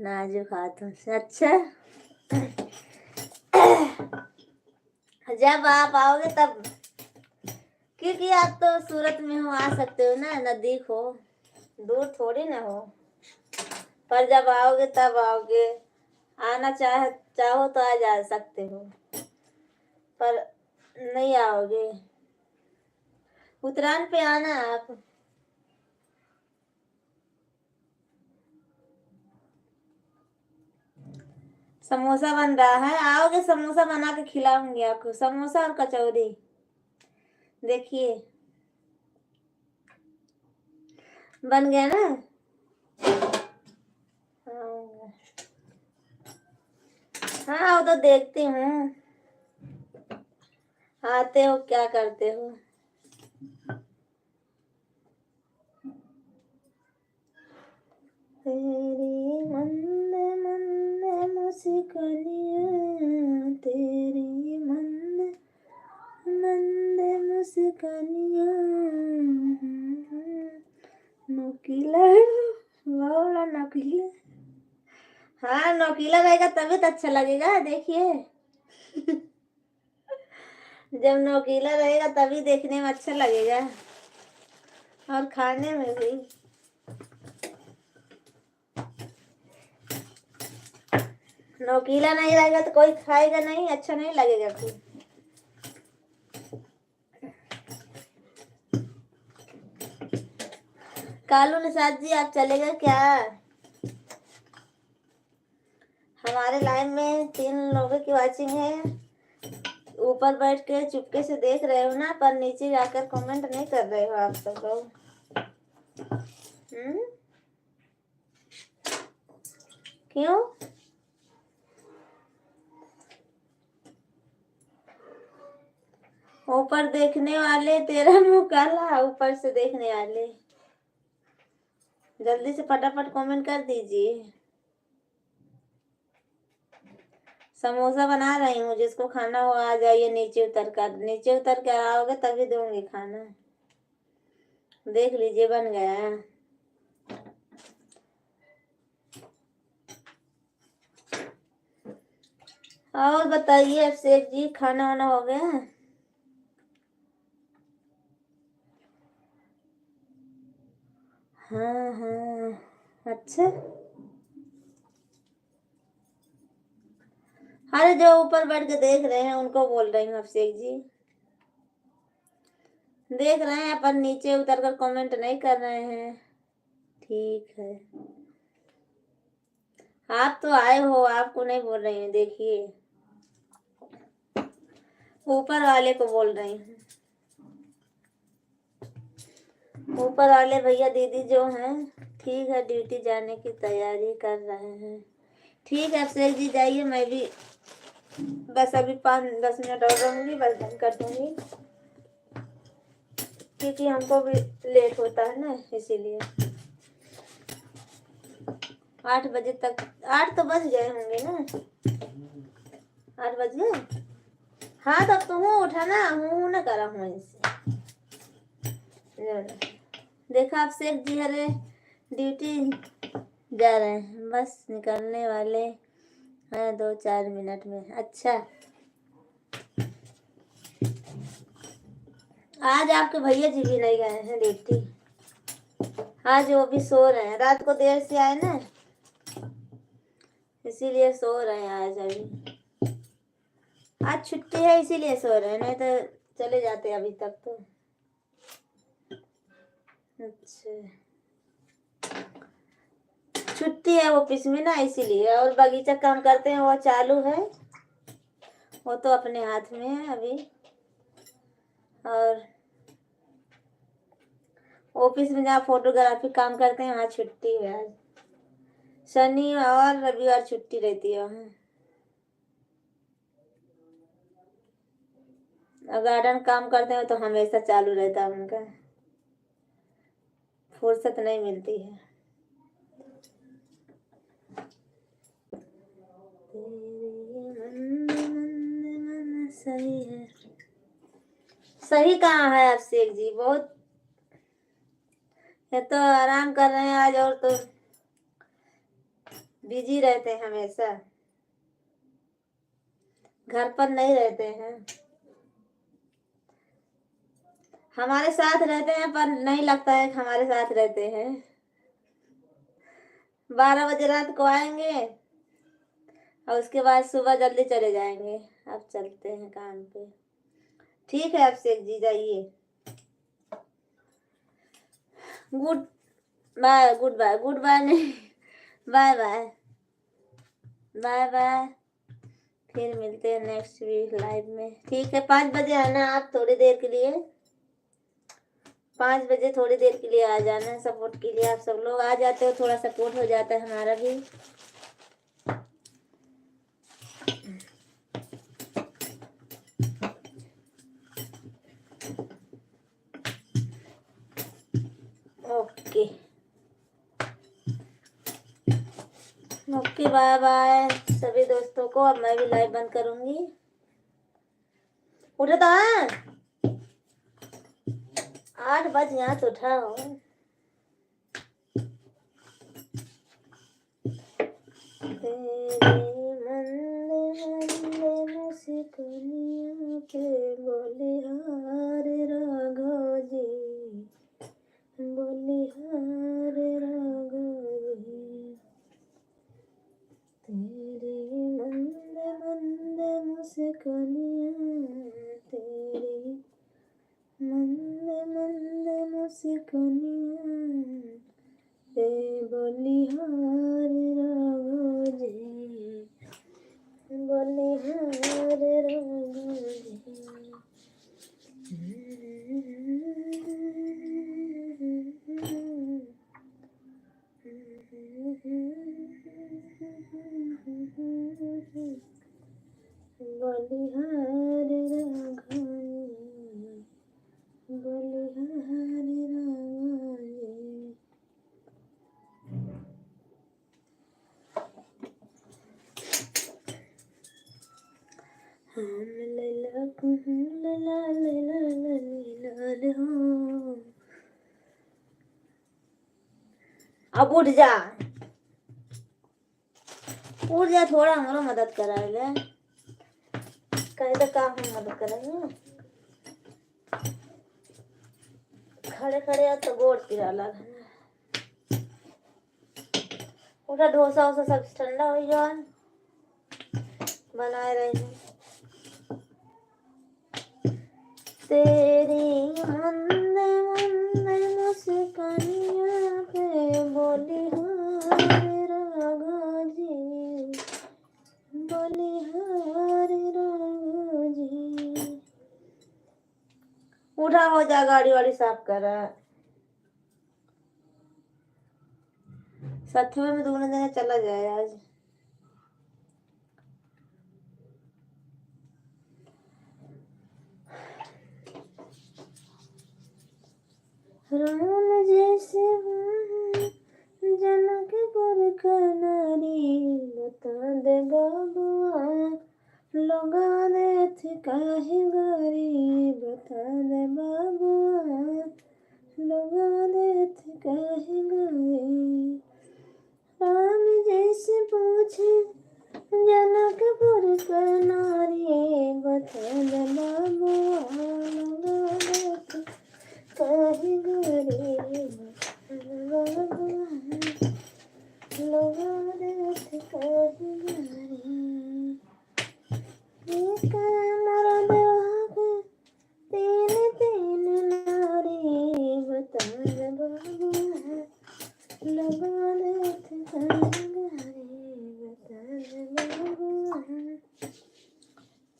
नाजुक हाथों से। अच्छा, जब आप आओगे तब क्योंकि आप तो सूरत में हो, आ सकते हो ना, नजदीक हो, दूर थोड़ी ना हो। पर जब आओगे तब आओगे, आना चाहो तो आ जा सकते हो, पर नहीं आओगे। उत्तरायण पे आना आप। समोसा बन रहा है, आओगे समोसा बना के खिलाऊंगी आपको, समोसा और कचौरी। देखिए बन गया ना। हाँ हाँ, वो तो देखती हूँ, आते हो क्या करते हो। तेरी मंद मंद मुस्कानियाँ, तेरी मंद मंद मुस्कानियाँ, नोकीला बोला नोकीला। हाँ, नोकीला रहेगा तभी तो अच्छा लगेगा, देखिए। जब नोकीला रहेगा तभी देखने में अच्छा लगेगा, और खाने में भी। नोकीला नहीं रहेगा तो कोई खाएगा नहीं, अच्छा नहीं लगेगा फिर। कालू निषाद जी, आप चले गए क्या? हमारे लाइव में 3 लोगों की वॉचिंग है। ऊपर बैठ के चुपके से देख रहे हो ना, पर नीचे जाकर कमेंट नहीं कर रहे हो आप सब लोग। क्यों? ऊपर देखने वाले, तेरा मुंह काला, ऊपर से देखने वाले, जल्दी से फटाफट कमेंट कर दीजिए। समोसा बना रही हूँ, जिसको खाना हो आ जाइए, नीचे उतर कर, नीचे उतर कर आओगे तभी दूंगी खाना। देख लीजिए बन गया। और बताइए अभिषेक जी, खाना वाना हो गया? हाँ हाँ, अच्छा। अरे जो ऊपर बैठ के देख रहे हैं उनको बोल रही हूँ अभिषेक जी। देख रहे हैं पर नीचे उतर कर कमेंट नहीं कर रहे हैं। ठीक है, आप तो आए हो, आपको नहीं बोल रही हूँ, देखिए ऊपर वाले को बोल रही हूँ। ऊपर वाले भैया दीदी जो हैं, ठीक है, ड्यूटी जाने की तैयारी कर रहे हैं। ठीक है अभिषेक जी, जाइए, मैं भी बस अभी 5-10 मिनट और रहूंगी, बस बंद कर दूंगी, क्योंकि हमको भी लेट होता है ना, इसीलिए। 8 बजे तक, 8 तो बज गए होंगे ना, 8 बज गए। हाँ तब तो हूँ उठा ना, हूँ ना करा हूँ इससे। देखा आप शेख जी, अरे ड्यूटी जा रहे हैं, बस निकलने वाले हैं 2-4 मिनट में। अच्छा, आज आपके भैया जी भी नहीं गए हैं ड्यूटी, आज वो भी सो रहे हैं, रात को देर से आए ना, इसीलिए सो रहे हैं आज। अभी आज छुट्टी है इसीलिए सो रहे हैं, नहीं तो चले जाते अभी तक तो। अच्छा, छुट्टी है ऑफिस में ना, इसीलिए। और बगीचा काम करते हैं, वो चालू है, वो तो अपने हाथ में है अभी। और ऑफिस में जहाँ फोटोग्राफी काम करते हैं वहाँ छुट्टी है आज, शनि और रविवार छुट्टी रहती है वहाँ। और गार्डन काम करते हैं तो हमेशा चालू रहता है उनका, फुर्सत नहीं मिलती है। सही है, सही कहाँ है अभिषेक जी, बहुत। ये तो आराम कर रहे हैं आज, और तो बिजी रहते हैं हमेशा, घर पर नहीं रहते हैं। हमारे साथ रहते हैं पर नहीं लगता है कि हमारे साथ रहते हैं। 12 बजे रात को आएंगे और उसके बाद सुबह जल्दी चले जाएंगे। अब चलते हैं काम पे। ठीक है अभिषेक जी, जाइए। Goodbye, goodbye, goodbye नहीं, बाय बाय, बाय बाय। फिर मिलते हैं नेक्स्ट वीक लाइव में। ठीक है, 5 बजे आना आप थोड़ी देर के लिए। 5 बजे थोड़ी देर के लिए आ जाना सपोर्ट के लिए। आप सब लोग आ जाते हो, थोड़ा सपोर्ट हो जाता है हमारा भी। ओके ओके, बाय बाय सभी दोस्तों को। अब मैं भी लाइव बंद करूंगी। उठा था 8 बज यहाँ तो उठा हो। मुस्कुनिया पे बोलिहार राघव जी, बोलिहार राघव जी। तेरी मंद मंद मुस्कुनिया, तेरी मंद मंद मुस्कुनिया पे बोलिहार राघव जी, बोलिहार राघव जी। बलिहार राघव, बलिहार राघव। हम लैला लैला लैला लैला हो। अब उठ जा, उठ जा, थोड़ा हमारा मदद करा ले। कहीं तो काम हम मदद करेंगे। खड़े खड़े तो गोड़ पिरा लगा। उठा, डोसा वोसा सब ठंडा हो जान, बनाए रहे। तेरी मंद मंद मुस्कानिया पे बोलिहार राघव जी, बोलिहार राघव जी। उठा, हो जा, गाड़ी वाड़ी साफ कर रहा है। सत्वे में दोनों जने चला जाए आज। राम जैसे जनकपुर का नारी, बता दे बाबुआ लोगा दे थे काहे गारी, बता दे बाबुआ लोगा दे थे काहे गारी। राम जैसे पूछे जनकपुर का नारी, बता दे बाबुआ लोगा दे थे काहे गारी, लोगा दे थे काहे गारी। एक मर्द होके तीन तीन नारी, बता दे बाबुआ लगा दे थे काहे गारी, बता दे बाबुआ।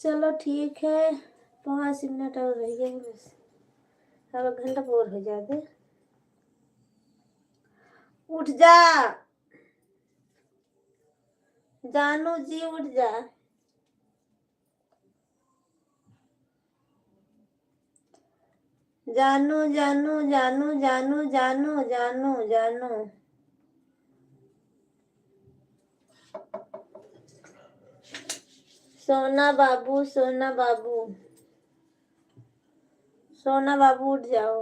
चलो ठीक है, 5 मिनट और रह गए बस। अब 1 घंटा और हो जाते। उठ जा जानू जी, उठ जा। जानू जानू जानू जानू जानू जानू जानू। सोना बाबू, सोना बाबू, सोना बाबू उठ जाओ।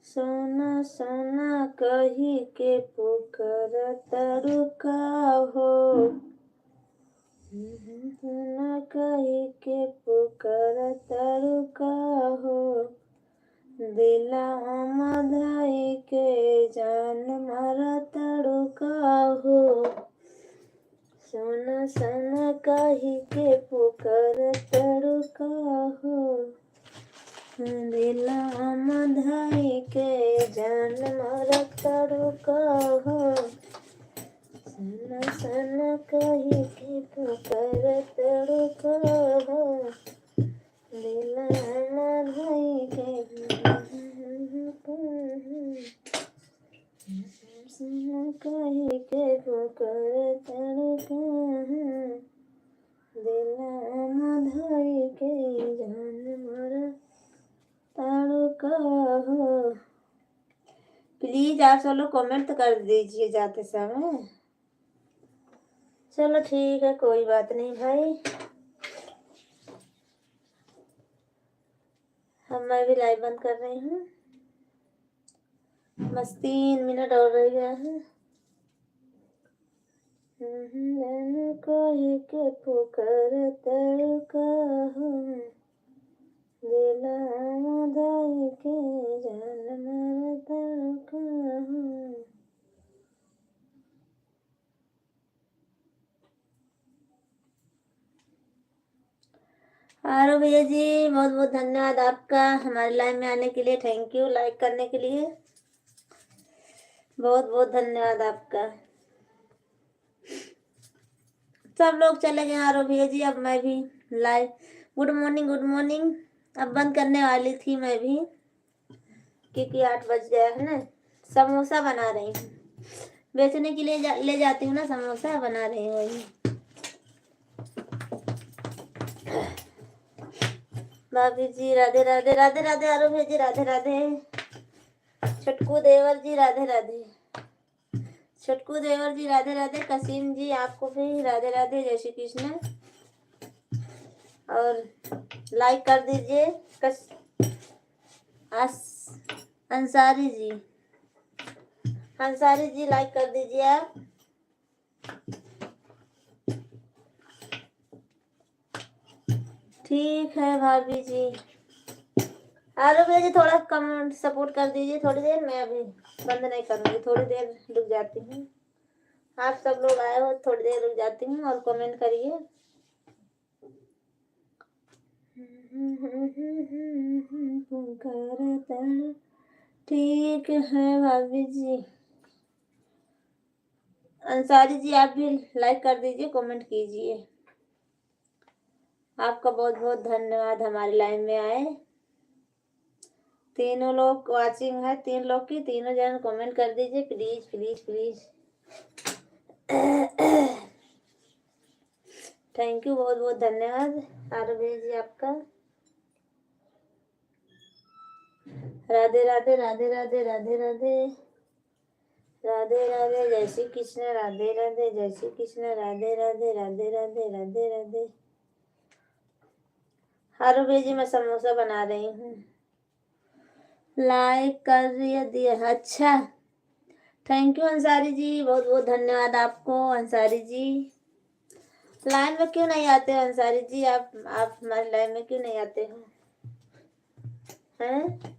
सोना सोना कही के पुकार तड़का हो, न कही के पुकार तड़का हो, दिला मधाई के जान मारा तड़का हो। सुन सन कही के पुकार तड़का हो, दिला मधाई के जान मारा तड़का हो। सन सन कही के पुकार तड़का हो, दिला मधाई के सन कही के पुकार तड़का हो, दिला मधाई के जान मारा तड़का हो। प्लीज आप सब लोग कमेंट कर दीजिए जाते समय। चलो ठीक है, कोई बात नहीं भाई। मैं भी लाइव बंद कर रही हूँ, बस 3 मिनट और रह गया है। कही के पुकार तड़का हो, दिला मधाई के जान मारा तड़का हो। आरो भैया जी, बहुत बहुत धन्यवाद आपका हमारे लाइव में आने के लिए। थैंक यू लाइक करने के लिए, बहुत बहुत धन्यवाद आपका। सब लोग चले गए आरो भैया जी, अब मैं भी live. Good morning good morning. अब बंद करने वाली थी मैं भी, क्योंकि 8 बज गया है ना। समोसा बना रही हूँ, बेचने के लिए ले जाती हूँ ना, समोसा बना रही हूँ वही। भाभी जी राधे राधे, राधे राधे आरो भैया जी, राधे राधे। छटकू देवर जी राधे राधे, छटकू देवर जी राधे राधे। कसीम जी आपको भी राधे राधे, जय श्री कृष्ण। और लाइक कर दीजिए। अंसारी जी, अंसारी जी लाइक कर दीजिए आप। ठीक है भाभी जी। आरो भैया जी थोड़ा कम सपोर्ट कर दीजिए थोड़ी देर, मैं अभी बंद नहीं करूँगी, थोड़ी देर रुक जाती हूँ। आप सब लोग आए हो, थोड़ी देर रुक जाती हूँ और कमेंट करिए। ठीक है भाभी जी। अंसारी जी आप भी लाइक कर दीजिए, कमेंट कीजिए। आपका बहुत बहुत धन्यवाद हमारे लाइन में आए। तीनों लोग वाचिंग है, 3 लोग की, तीनों जन कमेंट कर दीजिए please please please. Thank you, बहुत बहुत धन्यवाद आरबी जी आपका। राधे राधे राधे राधे राधे राधे राधे राधे, जय श्री कृष्ण। राधे राधे, जय श्री कृष्ण। राधे राधे राधे राधे राधे राधे। आरबी जी मैं समोसा बना रही हूँ, लाइक कर दिया। अच्छा, थैंक यू अंसारी जी, बहुत बहुत धन्यवाद आपको। अंसारी जी लाइन में क्यों नहीं आते हो अंसारी जी? आप हमारे लाइन में क्यों नहीं आते हो हैं?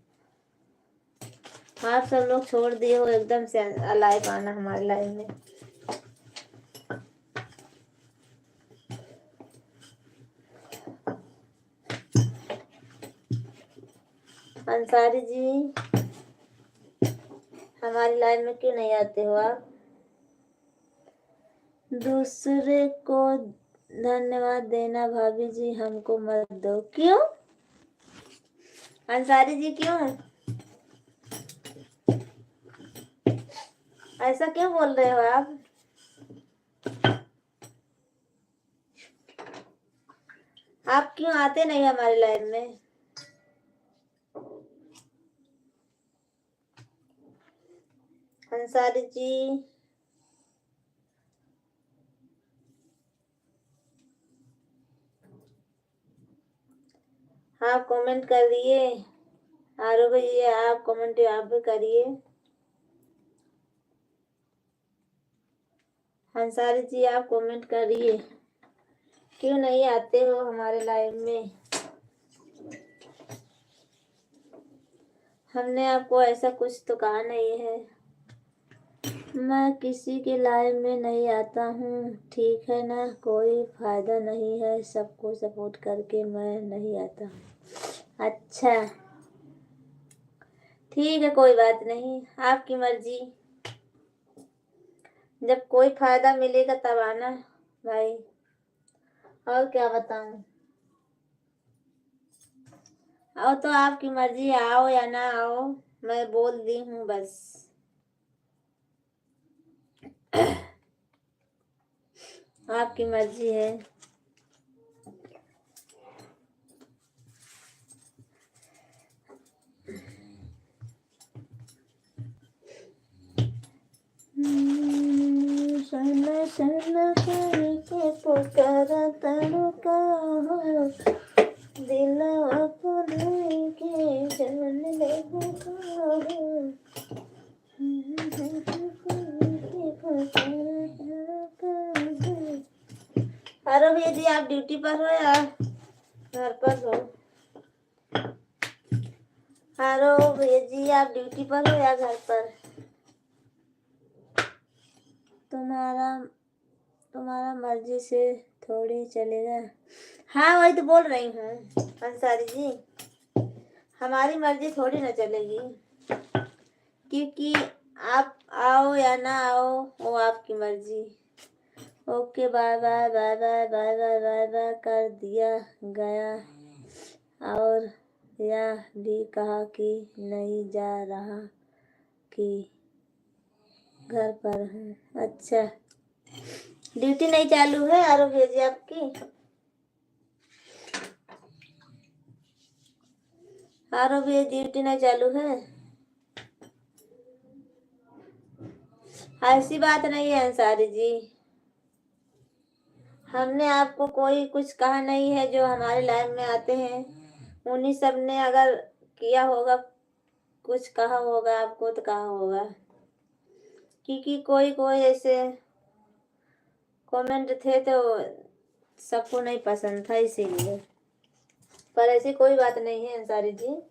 आप सब लोग छोड़ दिए हो एकदम से लाइव आना हमारे लाइन में। अंसारी जी हमारी लाइन में क्यों नहीं आते हो आप? दूसरे को धन्यवाद देना भाभी जी, हमको मत दो। क्यों अंसारी जी, क्यों ऐसा क्यों बोल रहे हो आप? आप क्यों आते नहीं हमारे लाइन में? अंसारी जी आप कमेंट करिए। आरो भैया आप कमेंट आप भी करिए। अंसारी जी आप कमेंट करिए। क्यों नहीं आते हो हमारे लाइव में? हमने आपको ऐसा कुछ तो कहा नहीं है। मैं किसी के लाइव में नहीं आता हूँ, ठीक है ना? कोई फायदा नहीं है, सबको सपोर्ट करके मैं नहीं आता हूँ। अच्छा ठीक है, कोई बात नहीं, आपकी मर्जी। जब कोई फायदा मिलेगा तब आना भाई। और क्या बताऊं? आओ तो आपकी मर्जी, आओ या ना आओ, मैं बोल दी हूँ बस। आपकी मर्जी है। सहना सहना करके पुकारा तड़का दिलवा को लेके जान ले पुकारा। अरे भैया जी, आप ड्यूटी पर हो या घर पर हो? हेलो भैया जी, आप ड्यूटी पर हो या घर पर? तुम्हारा मर्जी से थोड़ी चलेगा। हाँ वही तो बोल रही हूँ अंसारी जी, हमारी मर्जी थोड़ी ना चलेगी, क्योंकि आप आओ या ना आओ वो आपकी मर्जी। Okay bye bye bye bye bye bye bye बाय कर दिया गया, और यह भी कहा कि नहीं जा रहा कि घर पर हूँ। अच्छा, ड्यूटी नहीं चालू है आरो भेजी आपकी? आरो भी ड्यूटी नहीं चालू है? ऐसी बात नहीं है अंसारी जी, हमने आपको कोई कुछ कहा नहीं है। जो हमारे लाइव में आते हैं उन्हीं सब ने अगर किया होगा, कुछ कहा होगा आपको तो कहा होगा, क्योंकि कोई कोई ऐसे कमेंट थे तो सबको नहीं पसंद था इसीलिए। पर ऐसी कोई बात नहीं है अंसारी जी।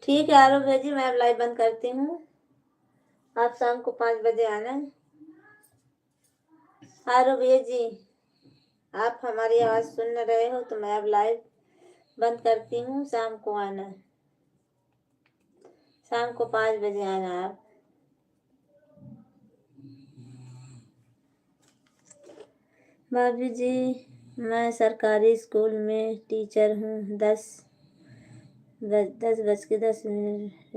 ठीक है आरोप जी, मैं अब लाइव बंद करती हूँ। आप शाम को 5 बजे आना। आरोप जी, आप हमारी आवाज़ सुन रहे हो तो मैं अब लाइव बंद करती हूँ। शाम को आना, शाम को 5 बजे आना आप। भाभी जी, मैं सरकारी स्कूल में टीचर हूँ। 10:10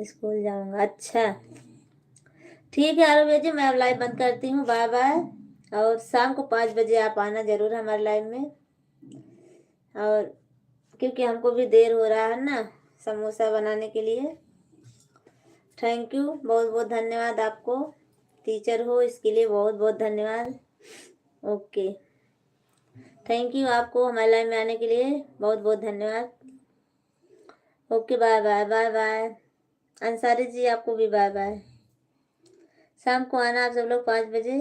स्कूल जाऊँगा। अच्छा ठीक है आरोप जी, मैं अब लाइव बंद करती हूँ। बाय बाय, और शाम को 5 बजे आप आना जरूर हमारे लाइव में। और क्योंकि हमको भी देर हो रहा है ना समोसा बनाने के लिए। थैंक यू, बहुत बहुत धन्यवाद आपको, टीचर हो इसके लिए बहुत बहुत धन्यवाद। ओके, थैंक यू आपको हमारे लाइव में आने के लिए बहुत बहुत धन्यवाद। Okay bye bye bye bye. Ansari ji आपको भी बाय बाय। शाम को आना आप सब लोग 5 बजे।